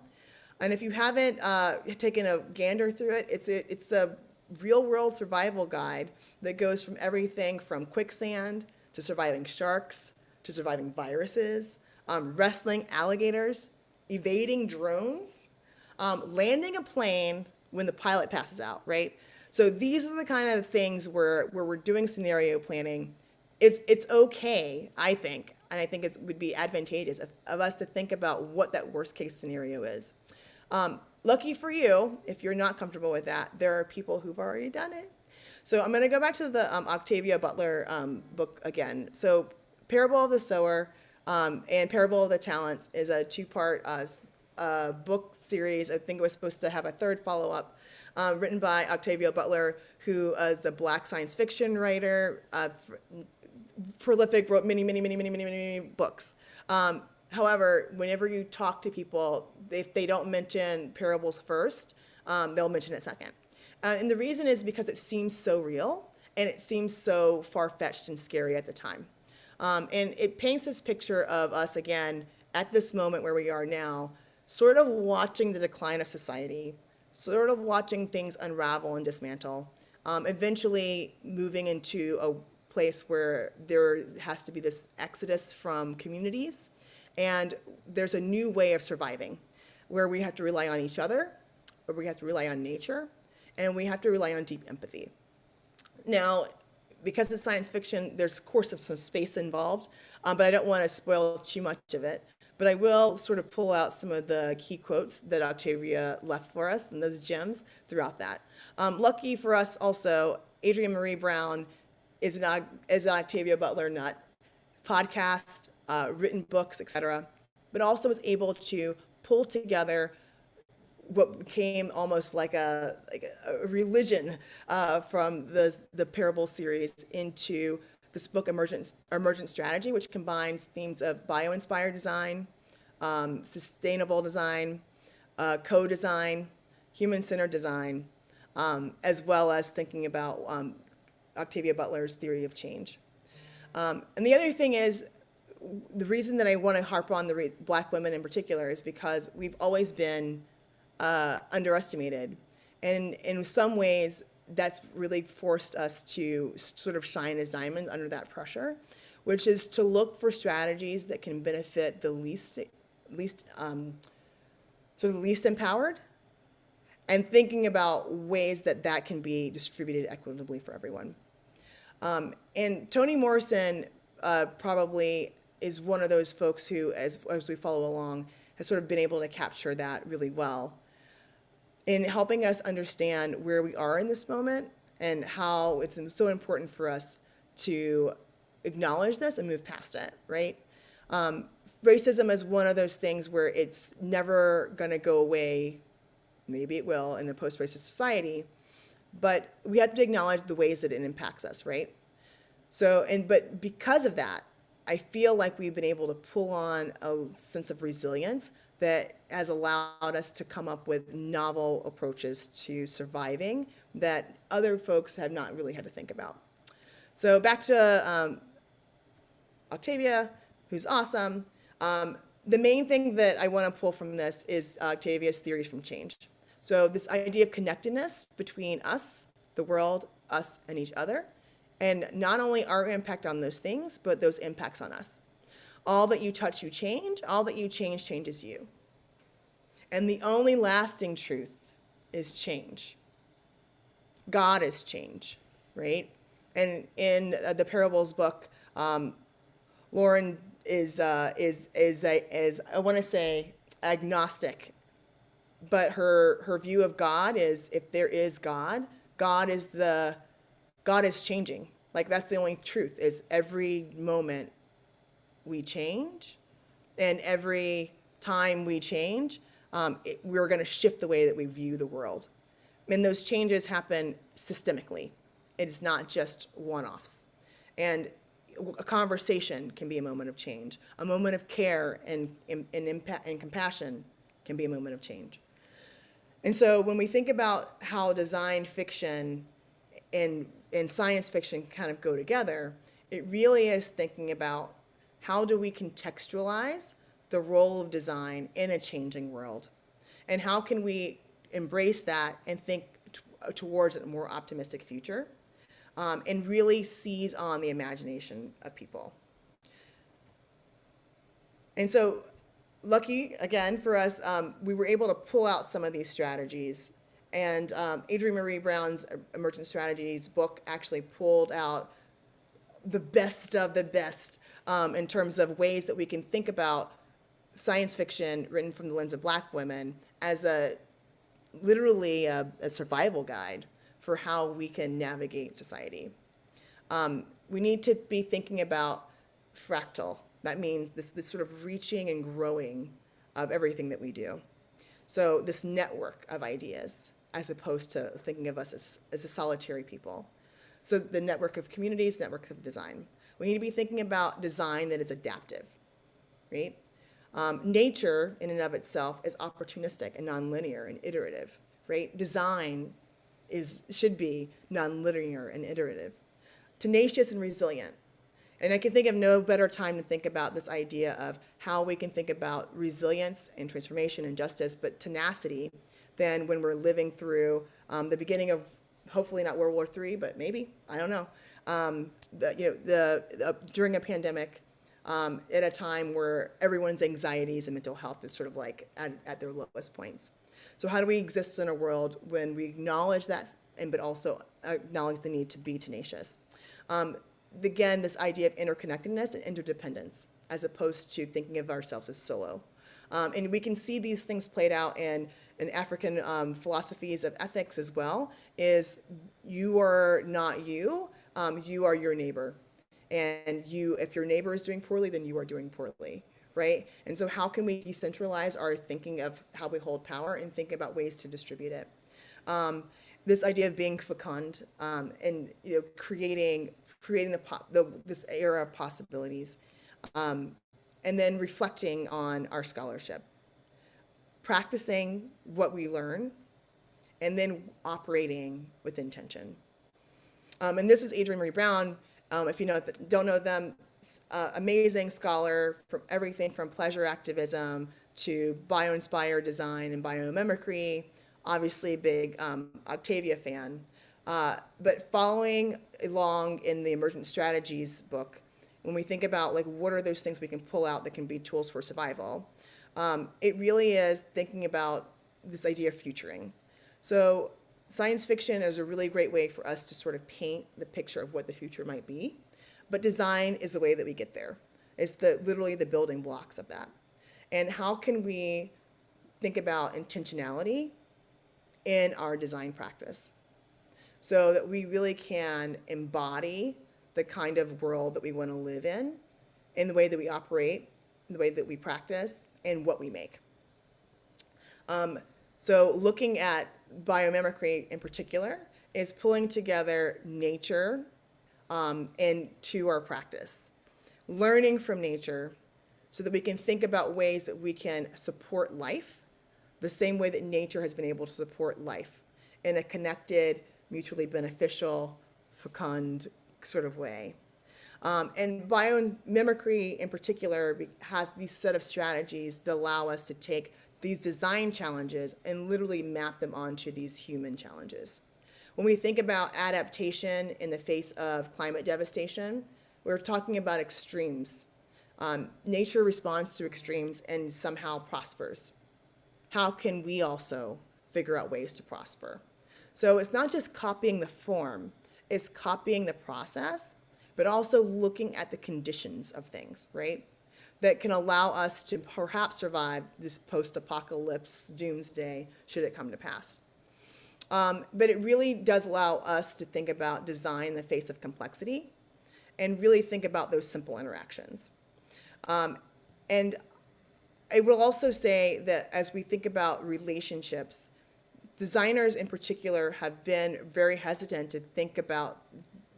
And if you haven't taken a gander through it, it's a real world survival guide that goes from everything from quicksand to surviving sharks to surviving viruses, wrestling alligators, evading drones, landing a plane when the pilot passes out, right? So these are the kind of things where we're doing scenario planning. It's okay, I think, and I think it would be advantageous of us to think about what that worst case scenario is. Lucky for you, if you're not comfortable with that, there are people who've already done it. So I'm going to go back to the Octavia Butler book again. So Parable of the Sower and Parable of the Talents is a two-part book series. I think it was supposed to have a third follow-up, written by Octavia Butler, who is a Black science fiction writer, prolific, wrote many books. However, whenever you talk to people, if they don't mention parables first, they'll mention it second. And the reason is because it seems so real, and it seems so far-fetched and scary at the time. And it paints this picture of us, again, at this moment where we are now, sort of watching the decline of society, sort of watching things unravel and dismantle, eventually moving into a place where there has to be this exodus from communities, and there's a new way of surviving, where we have to rely on each other, where we have to rely on nature, and we have to rely on deep empathy. Now, because it's science fiction, there's, of course, some space involved, but I don't want to spoil too much of it. But I will sort of pull out some of the key quotes that Octavia left for us and those gems throughout that. Lucky for us also, Adrienne Marie Brown is an Octavia Butler nut, podcast, written books, etc., but also was able to pull together what became almost like a religion from the Parable series into this book, Emergent Strategy, which combines themes of bio-inspired design, sustainable design, co-design, human-centered design, as well as thinking about Octavia Butler's theory of change. And the other thing is, the reason that I want to harp on the Black women in particular is because we've always been underestimated. And in some ways, that's really forced us to sort of shine as diamonds under that pressure, which is to look for strategies that can benefit the least empowered, and thinking about ways that can be distributed equitably for everyone. And Toni Morrison probably is one of those folks who, as we follow along, has sort of been able to capture that really well in helping us understand where we are in this moment and how it's so important for us to acknowledge this and move past it, right? racism is one of those things where it's never going to go away. Maybe it will in a post-racist society, but we have to acknowledge the ways that it impacts us, right? But because of that, I feel like we've been able to pull on a sense of resilience that has allowed us to come up with novel approaches to surviving that other folks have not really had to think about. So back to Octavia, who's awesome. The main thing that I want to pull from this is Octavia's theories from change. So this idea of connectedness between us, the world, us, and each other, and not only our impact on those things, but those impacts on us. All that you touch, you change. All that you change, changes you. And the only lasting truth is change. God is change, right? And in the Parables book, Lauren is I want to say agnostic, but her view of God is, if there is God, God is changing. Like, that's the only truth, is every moment we change, and every time we change, we're going to shift the way that we view the world. And those changes happen systemically. It is not just one-offs. And a conversation can be a moment of change. A moment of care and impact and compassion can be a moment of change. And so when we think about how design fiction and science fiction kind of go together, it really is thinking about how do we contextualize the role of design in a changing world, and how can we embrace that and think towards a more optimistic future, and really seize on the imagination of people. And so, lucky again for us, we were able to pull out some of these strategies. And Adrienne Marie Brown's Emergent Strategies book actually pulled out the best of the best in terms of ways that we can think about science fiction written from the lens of Black women as literally a survival guide for how we can navigate society. We need to be thinking about fractal. That means this sort of reaching and growing of everything that we do. So this network of ideas, as opposed to thinking of us as a solitary people. So the network of communities, network of design. We need to be thinking about design that is adaptive, right? Nature in and of itself is opportunistic and nonlinear and iterative, right? Design should be nonlinear and iterative. Tenacious and resilient. And I can think of no better time to think about this idea of how we can think about resilience and transformation and justice, but tenacity, than when we're living through the beginning of, hopefully not World War III, but maybe, I don't know, during a pandemic, at a time where everyone's anxieties and mental health is sort of like at their lowest points. So how do we exist in a world when we acknowledge that, but also acknowledge the need to be tenacious? Again, this idea of interconnectedness and interdependence, as opposed to thinking of ourselves as solo. And we can see these things played out in African philosophies of ethics as well, is you are not you, you are your neighbor. And if your neighbor is doing poorly, then you are doing poorly, right? And so how can we decentralize our thinking of how we hold power and think about ways to distribute it? This idea of being fecund and creating this era of possibilities, and then reflecting on our scholarship, practicing what we learn, and then operating with intention. And this is Adrienne Marie Brown. If you don't know them, amazing scholar from everything from pleasure activism to bio-inspired design and biomimicry, obviously big Octavia fan. But following along in the Emergent Strategies book, when we think about like what are those things we can pull out that can be tools for survival, it really is thinking about this idea of futuring. So science fiction is a really great way for us to sort of paint the picture of what the future might be, but design is the way that we get there. It's literally the building blocks of that. And how can we think about intentionality in our design practice so that we really can embody the kind of world that we want to live in the way that we operate, the way that we practice, and what we make. So looking at biomimicry in particular is pulling together nature into our practice, learning from nature so that we can think about ways that we can support life the same way that nature has been able to support life in a connected, mutually beneficial, fecund sort of way. And biomimicry in particular has these set of strategies that allow us to take these design challenges and literally map them onto these human challenges. When we think about adaptation in the face of climate devastation, we're talking about extremes. Nature responds to extremes and somehow prospers. How can we also figure out ways to prosper? So it's not just copying the form, it's copying the process, but also looking at the conditions of things, right? That can allow us to perhaps survive this post-apocalypse doomsday should it come to pass. But it really does allow us to think about design in the face of complexity and really think about those simple interactions. And I will also say that as we think about relationships, designers in particular have been very hesitant to think about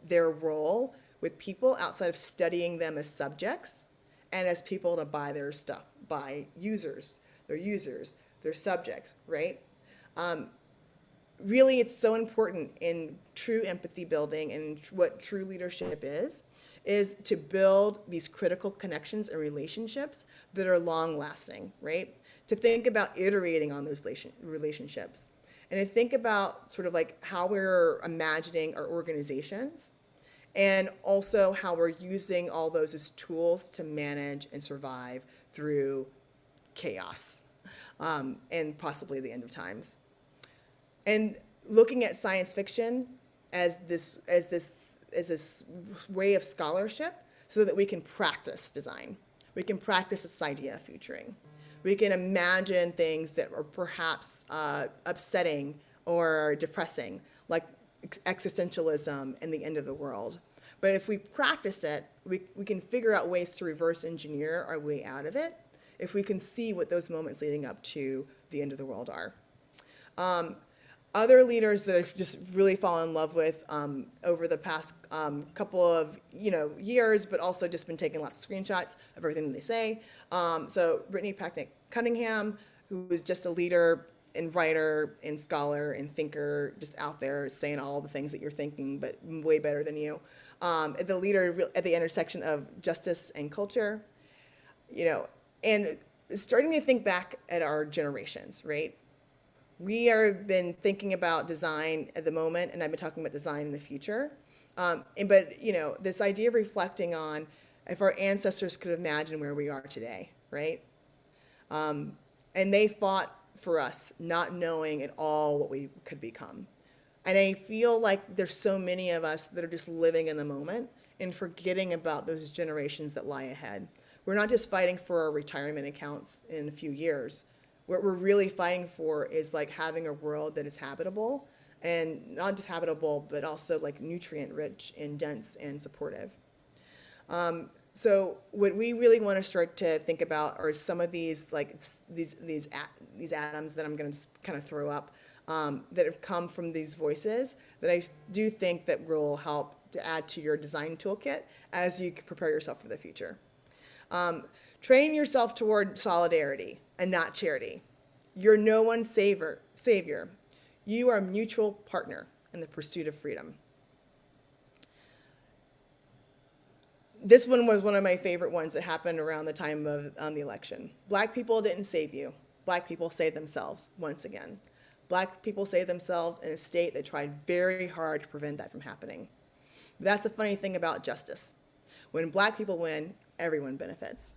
their role with people outside of studying them as subjects and as people to buy their stuff, by users, their subjects, right? Really, it's so important in true empathy building and what true leadership is to build these critical connections and relationships that are long lasting, right? To think about iterating on those relationships and to think about sort of like how we're imagining our organizations and also how we're using all those as tools to manage and survive through chaos and possibly the end of times. And looking at science fiction as this way of scholarship so that we can practice design. We can practice this idea of futuring. We can imagine things that are perhaps upsetting or depressing, like existentialism and the end of the world. But if we practice it, we can figure out ways to reverse engineer our way out of it if we can see what those moments leading up to the end of the world are. Other leaders that I've just really fallen in love with over the past couple of years, but also just been taking lots of screenshots of everything that they say. So Brittany, Patnick, Cunningham, who is just a leader and writer and scholar and thinker, just out there saying all the things that you're thinking, but way better than you. The leader at the intersection of justice and culture, and starting to think back at our generations, right? We have been thinking about design at the moment, and I've been talking about design in the future. But this idea of reflecting on if our ancestors could imagine where we are today, right? And they fought for us, not knowing at all what we could become. And I feel like there's so many of us that are just living in the moment and forgetting about those generations that lie ahead. We're not just fighting for our retirement accounts in a few years. What we're really fighting for is like having a world that is habitable, and not just habitable, but also like nutrient rich and dense and supportive. So what we really want to start to think about are some of these these atoms that I'm going to just kind of throw up that have come from these voices that I do think that will help to add to your design toolkit as you prepare yourself for the future. Train yourself toward solidarity and not charity. You're no one's savior. You are a mutual partner in the pursuit of freedom. This one was one of my favorite ones that happened around the time of the election. Black people didn't save you. Black people saved themselves once again. Black people saved themselves in a state that tried very hard to prevent that from happening. But that's the funny thing about justice. When Black people win, everyone benefits,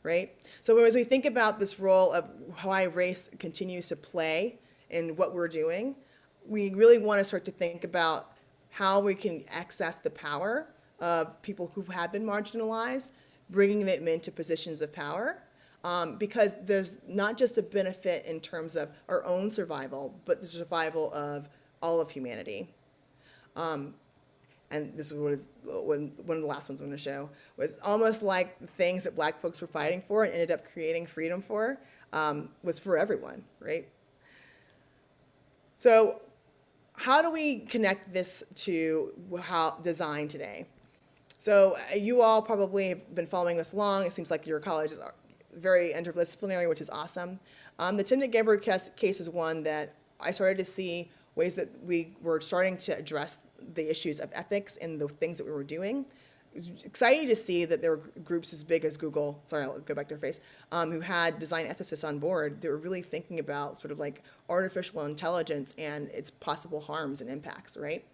right? So as we think about this role of why race continues to play in what we're doing, we really want to start to think about how we can access the power of people who have been marginalized, bringing them into positions of power, because there's not just a benefit in terms of our own survival, but the survival of all of humanity. And and this was one of the last ones I'm going to show, was almost like the things that Black folks were fighting for and ended up creating freedom for, was for everyone, right? So how do we connect this to how design today? So you all probably have been following this along. It seems like your college is very interdisciplinary, which is awesome. The Timnit-Gebru case is one that I started to see ways that we were starting to address the issues of ethics in the things that we were doing. It was exciting to see that there were groups as big as Google, sorry, I'll go back to her face, who had design ethicists on board. They were really thinking about sort of like artificial intelligence and its possible harms and impacts, right?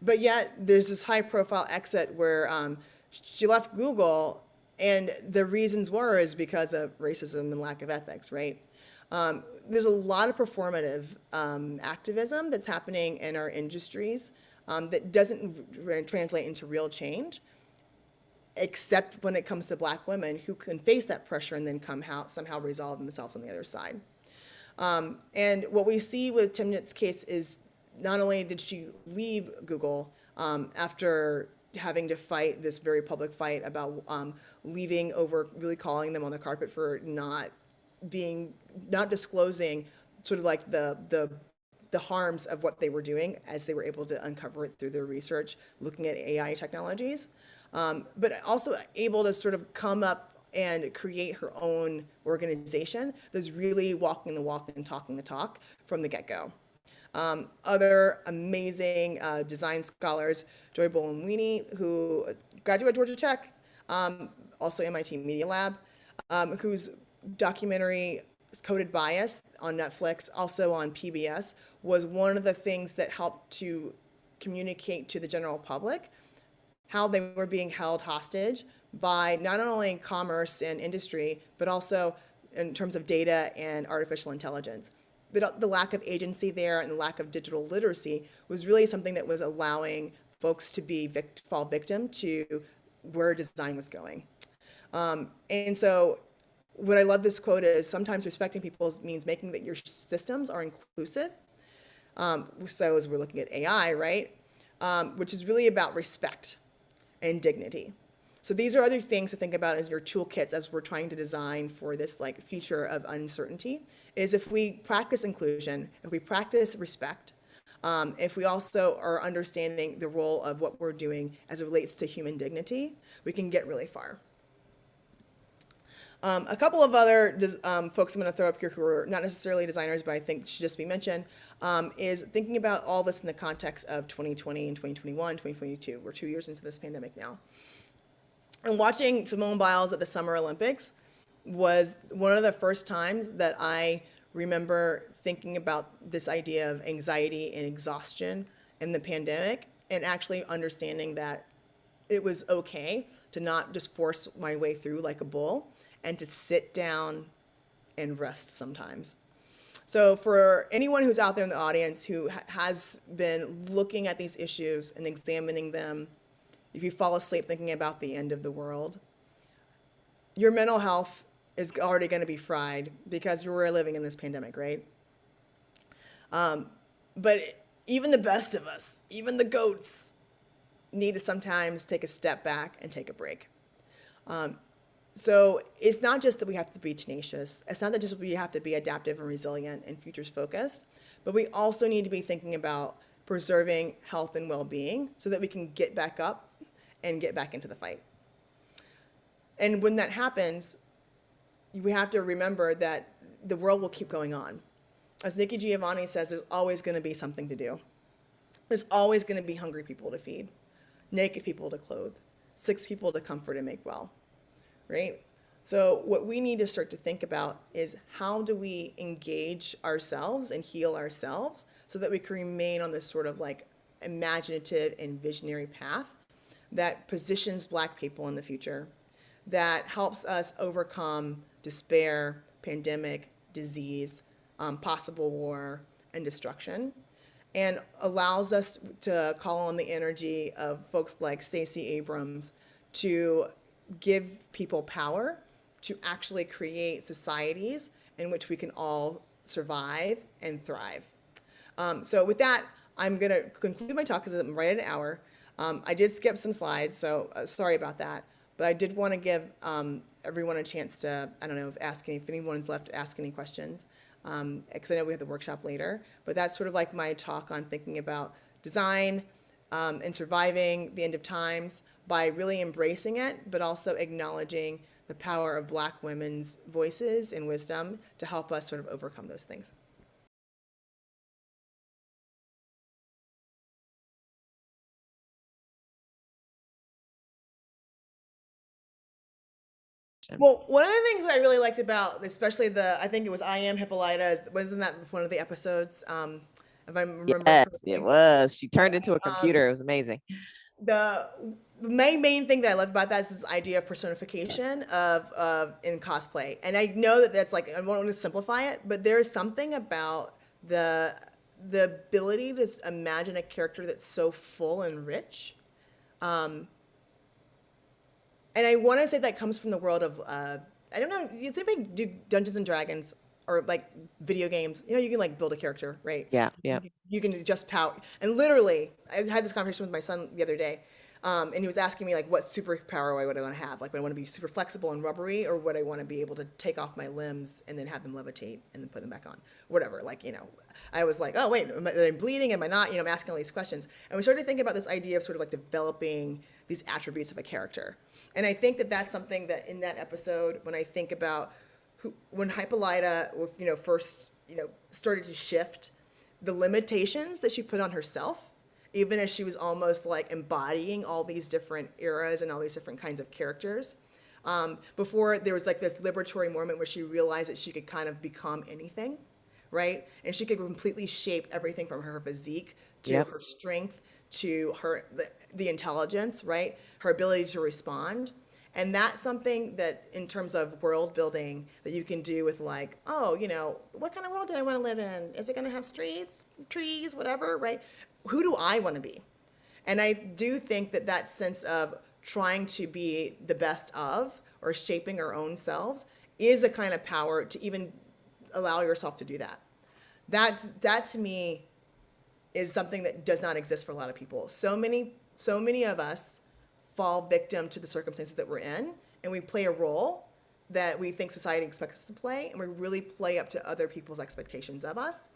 But yet there's this high profile exit where she left Google, and the reasons is because of racism and lack of ethics, right? There's a lot of performative activism that's happening in our industries that doesn't translate into real change, except when it comes to Black women who can face that pressure and then somehow resolve themselves on the other side. And what we see with Timnit's case is not only did she leave Google after having to fight this very public fight about leaving over really calling them on the carpet for not disclosing sort of like the harms of what they were doing as they were able to uncover it through their research, looking at AI technologies, but also able to sort of come up and create her own organization that's really walking the walk and talking the talk from the get-go. Other amazing design scholars, Joy Buolamwini, who graduated Georgia Tech, also MIT Media Lab, whose documentary Coded Bias on Netflix, also on PBS, was one of the things that helped to communicate to the general public how they were being held hostage by not only commerce and industry, but also in terms of data and artificial intelligence. The lack of agency there and the lack of digital literacy was really something that was allowing folks to fall victim to where design was going. And so what I love this quote is, sometimes respecting people means making that your systems are inclusive. So as we're looking at AI, right? Which is really about respect and dignity. So these are other things to think about as your toolkits as we're trying to design for this like future of uncertainty, is if we practice inclusion, if we practice respect, if we also are understanding the role of what we're doing as it relates to human dignity, we can get really far. A couple of other folks I'm going to throw up here who are not necessarily designers, but I think should just be mentioned, is thinking about all this in the context of 2020 and 2021, 2022. We're 2 years into this pandemic now. And watching Simone Biles at the Summer Olympics was one of the first times that I remember thinking about this idea of anxiety and exhaustion in the pandemic, and actually understanding that it was okay to not just force my way through like a bull, and to sit down and rest sometimes. So for anyone who's out there in the audience who has been looking at these issues and examining them, if you fall asleep thinking about the end of the world, your mental health is already going to be fried because we're living in this pandemic, right? But even the best of us, even the goats, need to sometimes take a step back and take a break. So it's not just that we have to be tenacious. It's not that just we have to be adaptive and resilient and futures focused, but we also need to be thinking about preserving health and well-being so that we can get back up and get back into the fight. And when that happens, we have to remember that the world will keep going on. As Nikki Giovanni says, there's always going to be something to do. There's always going to be hungry people to feed, naked people to clothe, sick people to comfort and make well. Right? So what we need to start to think about is, how do we engage ourselves and heal ourselves so that we can remain on this sort of like imaginative and visionary path that positions Black people in the future, that helps us overcome despair, pandemic, disease, possible war, and destruction, and allows us to call on the energy of folks like Stacey Abrams to give people power to actually create societies in which we can all survive and thrive. So with that, I'm going to conclude my talk because I'm right at an hour. I did skip some slides, so sorry about that. But I did want to give everyone a chance to, I don't know, if anyone's left, ask any questions. Because I know we have the workshop later. But that's sort of like my talk on thinking about design and surviving the end of times by really embracing it, but also acknowledging the power of Black women's voices and wisdom to help us sort of overcome those things. Well, one of the things that I really liked about, especially I think it was I Am Hippolyta, wasn't that one of the episodes? If I remember Yes, correctly. it was. She turned into a Um, computer. It was amazing. the main thing that I love about that is this idea of personification of in cosplay. And I know that that's like, I don't want to simplify it, but there's something about the ability to imagine a character that's so full and rich. And I want to say that comes from the world of I don't know. Does anybody do Dungeons and Dragons or like video games? You know, you can like build a character, right? Yeah, yeah. You can adjust power. And literally, I had this conversation with my son the other day, and he was asking me like, what superpower would I want to have? Like, would I want to be super flexible and rubbery, or would I want to be able to take off my limbs and then have them levitate and then put them back on? Whatever. Like, you know, I was like, oh wait, am I bleeding? Am I not? You know, I'm asking all these questions, and we started to think about this idea of sort of like developing these attributes of a character. And I think that that's something that in that episode, when I think about when Hippolyta, you know, first, you know, started to shift the limitations that she put on herself, even as she was almost like embodying all these different eras and all these different kinds of characters. Before there was like this liberatory moment where she realized that she could kind of become anything, right? And she could completely shape everything from her physique to Yep. her strength to her the intelligence, right? Her ability to respond. And that's something that in terms of world building that you can do with like, oh, you know, what kind of world do I want to live in? Is it going to have streets, trees, whatever, right? Who do I want to be? And I do think that that sense of trying to be the best of or shaping our own selves is a kind of power to even allow yourself to do that. That to me is something that does not exist for a lot of people. So many of us fall victim to the circumstances that we're in, and we play a role that we think society expects us to play, and we really play up to other people's expectations of us,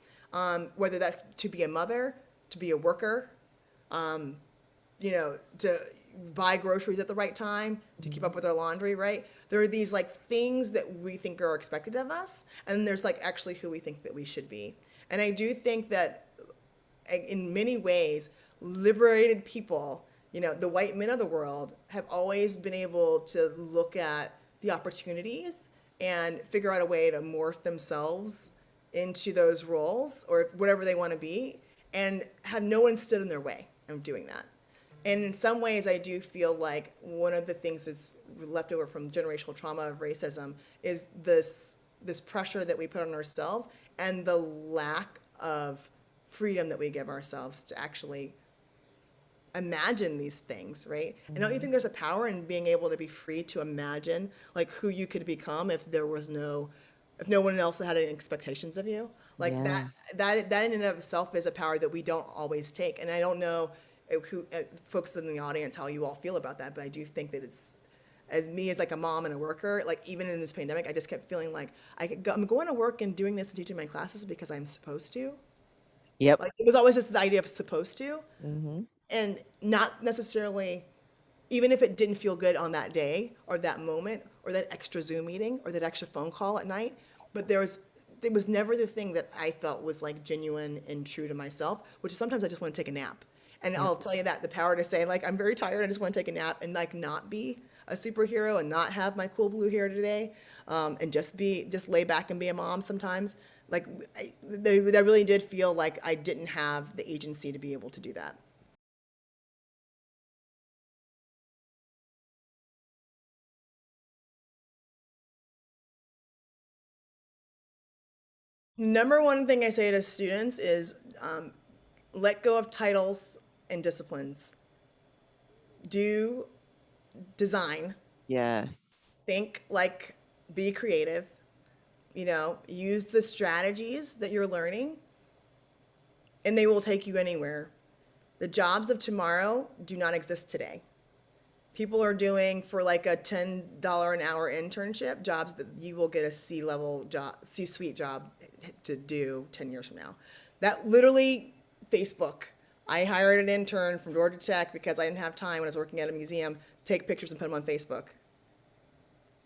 whether that's to be a mother, to be a worker, you know, to buy groceries at the right time, to keep up with our laundry, right? There are these like things that we think are expected of us, and then there's like actually who we think that we should be. And I do think that in many ways, liberated people, you know, the white men of the world have always been able to look at the opportunities and figure out a way to morph themselves into those roles or whatever they want to be and have no one stood in their way of doing that. And in some ways, I do feel like one of the things that's left over from generational trauma of racism is this pressure that we put on ourselves and the lack of freedom that we give ourselves to actually imagine these things, right? And don't you think there's a power in being able to be free to imagine like who you could become if no one else had any expectations of you? Like Yes. that in and of itself is a power that we don't always take. And I don't know who folks in the audience how you all feel about that, but I do think that it's as me as like a mom and a worker, like even in this pandemic, I just kept feeling like I'm going to work and doing this and teaching my classes because I'm supposed to. Yep. Like it was always this idea of supposed to, Mm-hmm. and not necessarily, even if it didn't feel good on that day or that moment or that extra Zoom meeting or that extra phone call at night, but there was never the thing that I felt was like genuine and true to myself, which is sometimes I just want to take a nap. And Yep. I'll tell you that the power to say like I'm very tired, I just want to take a nap and like not be a superhero and not have my cool blue hair today, and just lay back and be a mom sometimes. Like I really did feel like I didn't have the agency to be able to do that. Number one thing I say to students is let go of titles and disciplines. Do design, Yes. think like, be creative, you know, use the strategies that you're learning, and they will take you anywhere. The jobs of tomorrow do not exist today. People are doing for like a $10 an hour internship jobs that you will get a C-level job, C-suite job to do 10 years from now. That literally, Facebook. I hired an intern from Georgia Tech because I didn't have time when I was working at a museum to take pictures and put them on Facebook.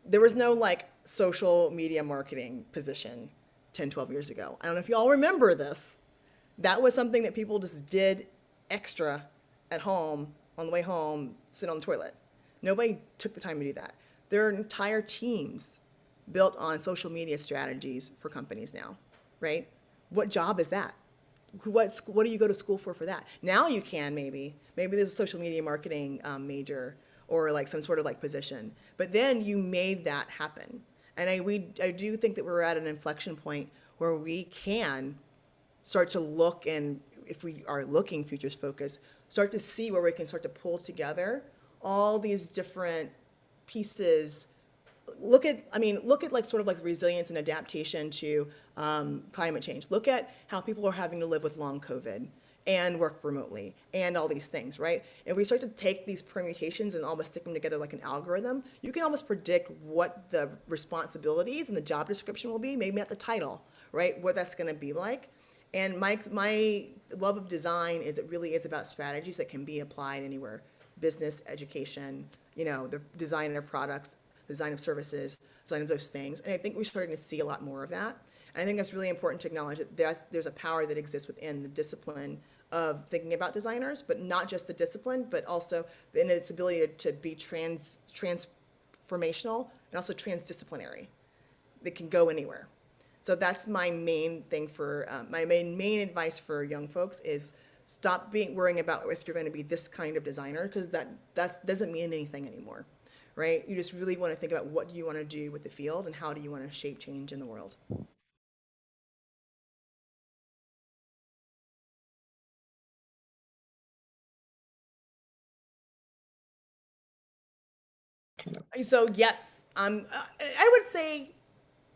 There was no like social media marketing position 10, 12 years ago. I don't know if you all remember this. That was something that people just did extra at home, on the way home, sit on the toilet. Nobody took the time to do that. There are entire teams built on social media strategies for companies now, right? What job is that? What do you go to school for that? Now you can maybe there's a social media marketing major or like some sort of like position. But then you made that happen. And I do think that we're at an inflection point where we can start to look, and if we are looking futures focused, start to see where we can start to pull together all these different pieces. Look at like sort of like resilience and adaptation to climate change. Look at how people are having to live with long COVID and work remotely and all these things, right? If we start to take these permutations and almost stick them together like an algorithm, you can almost predict what the responsibilities and the job description will be, maybe not the title, right? What that's gonna be like. And my love of design is it really is about strategies that can be applied anywhere. Business, education, the design of products, design of services, design of those things. And I think we're starting to see a lot more of that. And I think that's really important to acknowledge that there's a power that exists within the discipline of thinking about designers, but not just the discipline, but also in its ability to be transformational and also transdisciplinary. That can go anywhere. So that's my main thing for, my main advice for young folks is stop worrying about if you're going to be this kind of designer, because that doesn't mean anything anymore, right? You just really want to think about what do you want to do with the field and how do you want to shape change in the world. So yes, I would say,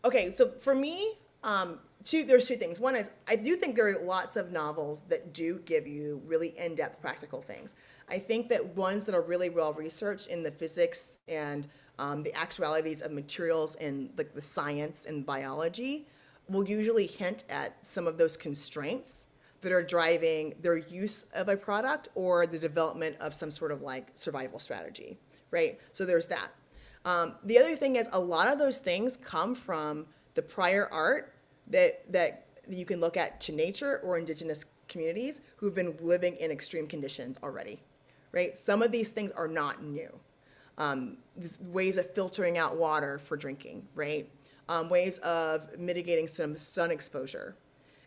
okay, so for me, there's two things. One is I do think there are lots of novels that do give you really in-depth practical things. I think that ones that are really well researched in the physics and the actualities of materials and like the science and biology will usually hint at some of those constraints that are driving their use of a product or the development of some sort of like survival strategy, right? So there's that. The other thing is a lot of those things come from the prior art that you can look at to nature or indigenous communities who've been living in extreme conditions already, right? Some of these things are not new. Ways of filtering out water for drinking, right? Ways of mitigating some sun exposure.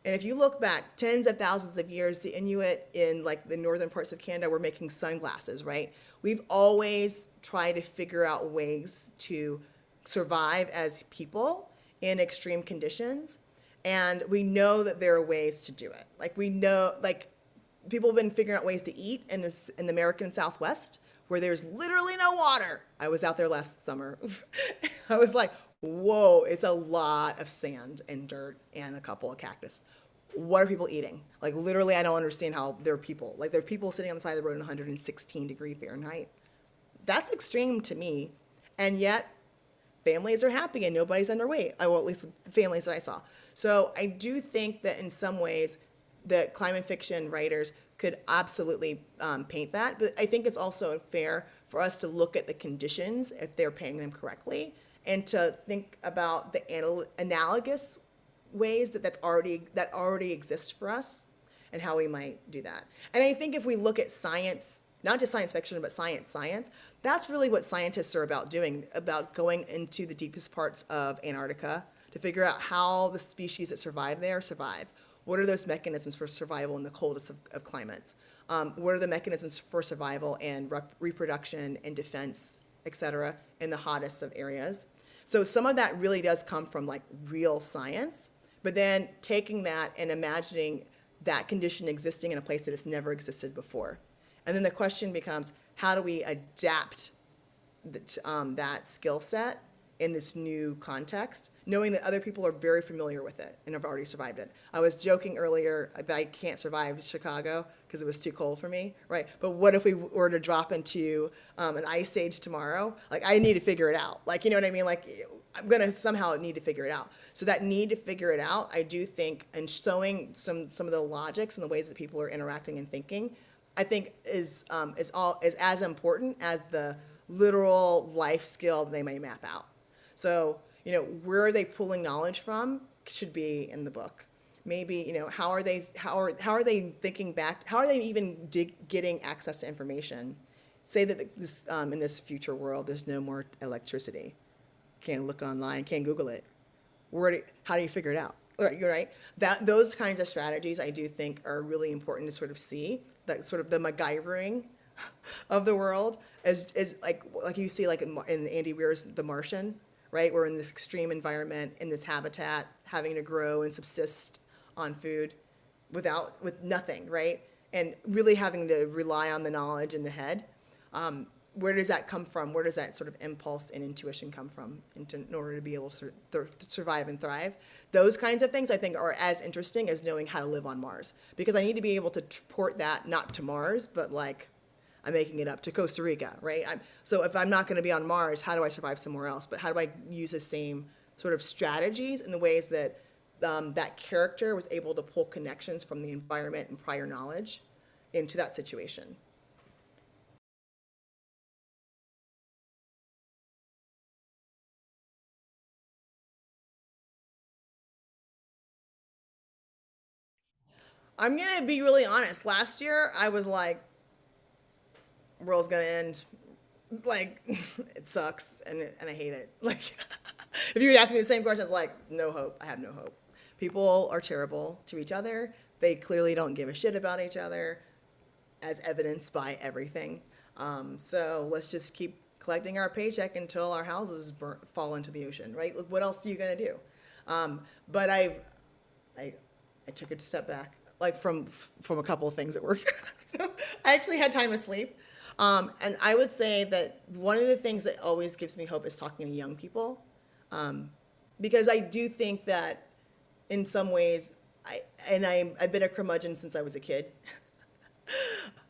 And if you look back tens of thousands of years, the Inuit in like the northern parts of Canada were making sunglasses, right? We've always tried to figure out ways to survive as people in extreme conditions. And we know that there are ways to do it. Like we know, like people have been figuring out ways to eat in the American Southwest where there's literally no water. I was out there last summer. I was like, whoa, it's a lot of sand and dirt and a couple of cactus. What are people eating? Like literally, I don't understand how there are people. Like there are people sitting on the side of the road in 116 degree Fahrenheit. That's extreme to me. And yet families are happy and nobody's underweight. Well, at least the families that I saw. So I do think that in some ways the climate fiction writers could absolutely paint that. But I think it's also fair for us to look at the conditions if they're painting them correctly and to think about the analogous ways that already exists for us and how we might do that. And I think if we look at science, not just science fiction, but science, that's really what scientists are about doing, about going into the deepest parts of Antarctica to figure out how the species that survive there survive. What are those mechanisms for survival in the coldest of climates? What are the mechanisms for survival and reproduction and defense, et cetera, in the hottest of areas? So some of that really does come from like real science, but then taking that and imagining that condition existing in a place that has never existed before. And then the question becomes, how do we adapt that skill set in this new context, knowing that other people are very familiar with it and have already survived it. I was joking earlier that I can't survive Chicago because it was too cold for me, right? But what if we were to drop into an ice age tomorrow? Like, I need to figure it out. Like, you know what I mean? Like, I'm gonna somehow need to figure it out. So that need to figure it out, I do think, and showing some of the logics and the ways that people are interacting and thinking, I think is as important as the literal life skill that they may map out. So, where are they pulling knowledge from should be in the book. Maybe, how are they thinking back? How are they even getting access to information? Say that this, in this future world, there's no more electricity. Can't look online, can't Google it. How do you figure it out? Right, you're right. Those kinds of strategies I do think are really important to sort of see, that sort of the MacGyvering of the world is like you see like in Andy Weir's The Martian, right? We're in this extreme environment, in this habitat, having to grow and subsist on food with nothing, right? And really having to rely on the knowledge in the head. Where does that come from? Where does that sort of impulse and intuition come from in order to be able to survive and thrive? Those kinds of things I think are as interesting as knowing how to live on Mars, because I need to be able to port that not to Mars, but like I'm making it up, to Costa Rica, right? So if I'm not going to be on Mars, how do I survive somewhere else? But how do I use the same sort of strategies in the ways that that character was able to pull connections from the environment and prior knowledge into that situation? I'm gonna be really honest. Last year, I was like, "World's gonna end." Like, it sucks, and I hate it. Like, if you would ask me the same question, it's like, no hope. I have no hope. People are terrible to each other. They clearly don't give a shit about each other, as evidenced by everything. So let's just keep collecting our paycheck until our houses fall into the ocean, right? Like, what else are you gonna do? But I took a step back, like from a couple of things at work. So I actually had time to sleep. And I would say that one of the things that always gives me hope is talking to young people, because I do think that in some ways, I've been a curmudgeon since I was a kid.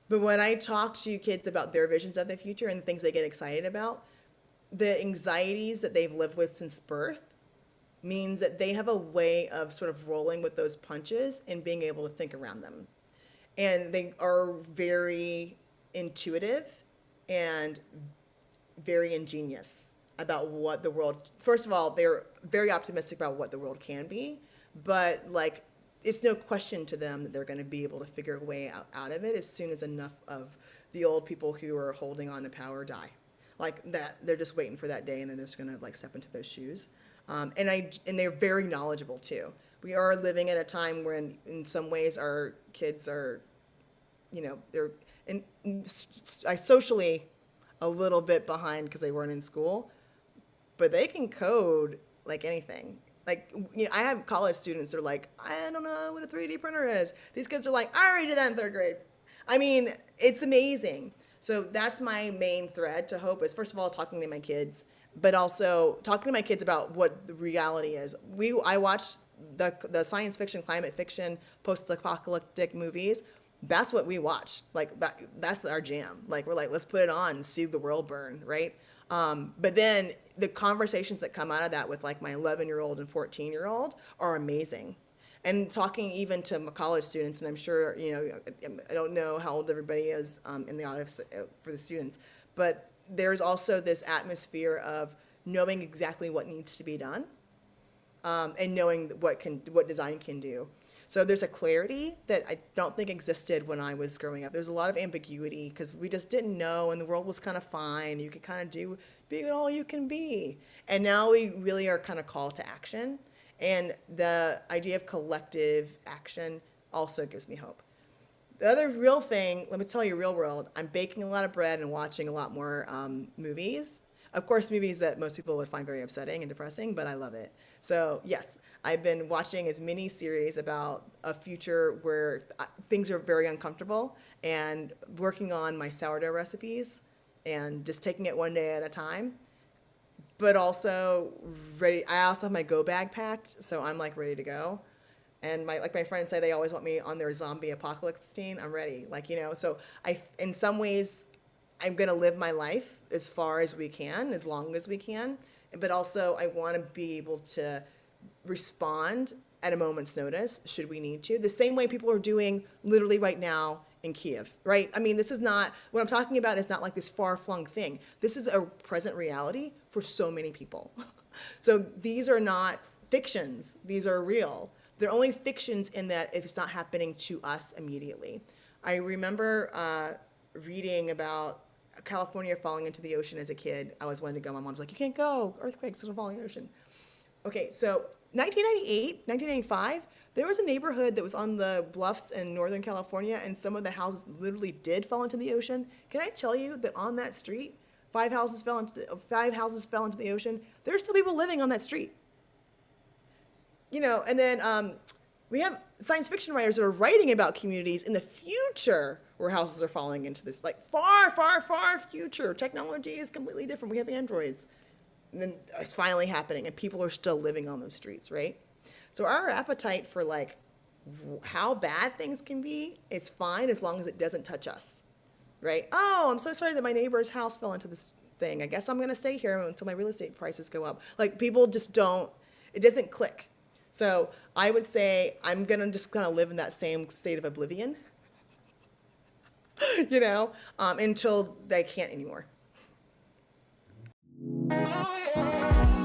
But when I talk to kids about their visions of the future and things they get excited about, the anxieties that they've lived with since birth means that they have a way of sort of rolling with those punches and being able to think around them. And they are very intuitive and very ingenious about what the world, first of all, they're very optimistic about what the world can be, but like, it's no question to them that they're going to be able to figure a way out of it as soon as enough of the old people who are holding on to power die. Like that, they're just waiting for that day, and then they're just going to like step into those shoes. And they're very knowledgeable too. We are living at a time when, in some ways, our kids are, they're socially a little bit behind because they weren't in school, but they can code like anything. Like, I have college students that are like, I don't know what a 3D printer is. These kids are like, I already did that in third grade. I mean, it's amazing. So that's my main thread to hope is, first of all, talking to my kids, but also talking to my kids about what the reality is. I watch the science fiction, climate fiction, post-apocalyptic movies. That's what we watch. Like, that's our jam. Like, we're like, let's put it on and see the world burn, right? But then the conversations that come out of that with like my 11-year-old and 14-year-old are amazing. And talking even to my college students, and I'm sure, I don't know how old everybody is in the audience for the students, but there's also this atmosphere of knowing exactly what needs to be done, and knowing what design can do. So there's a clarity that I don't think existed when I was growing up. There's a lot of ambiguity because we just didn't know, and the world was kind of fine. You could kind of be all you can be. And now we really are kind of called to action. And the idea of collective action also gives me hope. The other real thing, let me tell you, real world, I'm baking a lot of bread and watching a lot more movies. Of course, movies that most people would find very upsetting and depressing, but I love it. So yes, I've been watching as many series about a future where things are very uncomfortable, and working on my sourdough recipes and just taking it one day at a time. but also ready. I also have my go bag packed, so I'm like ready to go. And my friends say they always want me on their zombie apocalypse team. I'm ready. Like, so in some ways I'm going to live my life as far as we can, as long as we can. But also I want to be able to respond at a moment's notice should we need to. The same way people are doing literally right now in Kiev, right? I mean, this is not, what I'm talking about is not like this far-flung thing. This is a present reality for so many people. So these are not fictions. These are real. They're only fictions in that if it's not happening to us immediately. I remember reading about California falling into the ocean as a kid. I was wanting to go. My mom's like, you can't go. Earthquakes, it'll fall in the ocean. Okay, so 1998, 1995, there was a neighborhood that was on the bluffs in Northern California, and some of the houses literally did fall into the ocean. Can I tell you that on that street, five houses fell into the ocean? There are still people living on that street. And then we have science fiction writers that are writing about communities in the future where houses are falling into this, like far, far, far future. Technology is completely different. We have androids. And then it's finally happening, and people are still living on those streets, right? So our appetite for like how bad things can be is fine as long as it doesn't touch us, right? Oh, I'm so sorry that my neighbor's house fell into this thing. I guess I'm going to stay here until my real estate prices go up. Like, people just don't, it doesn't click. So I would say I'm going to just kind of live in that same state of oblivion, until they can't anymore. Oh, yeah.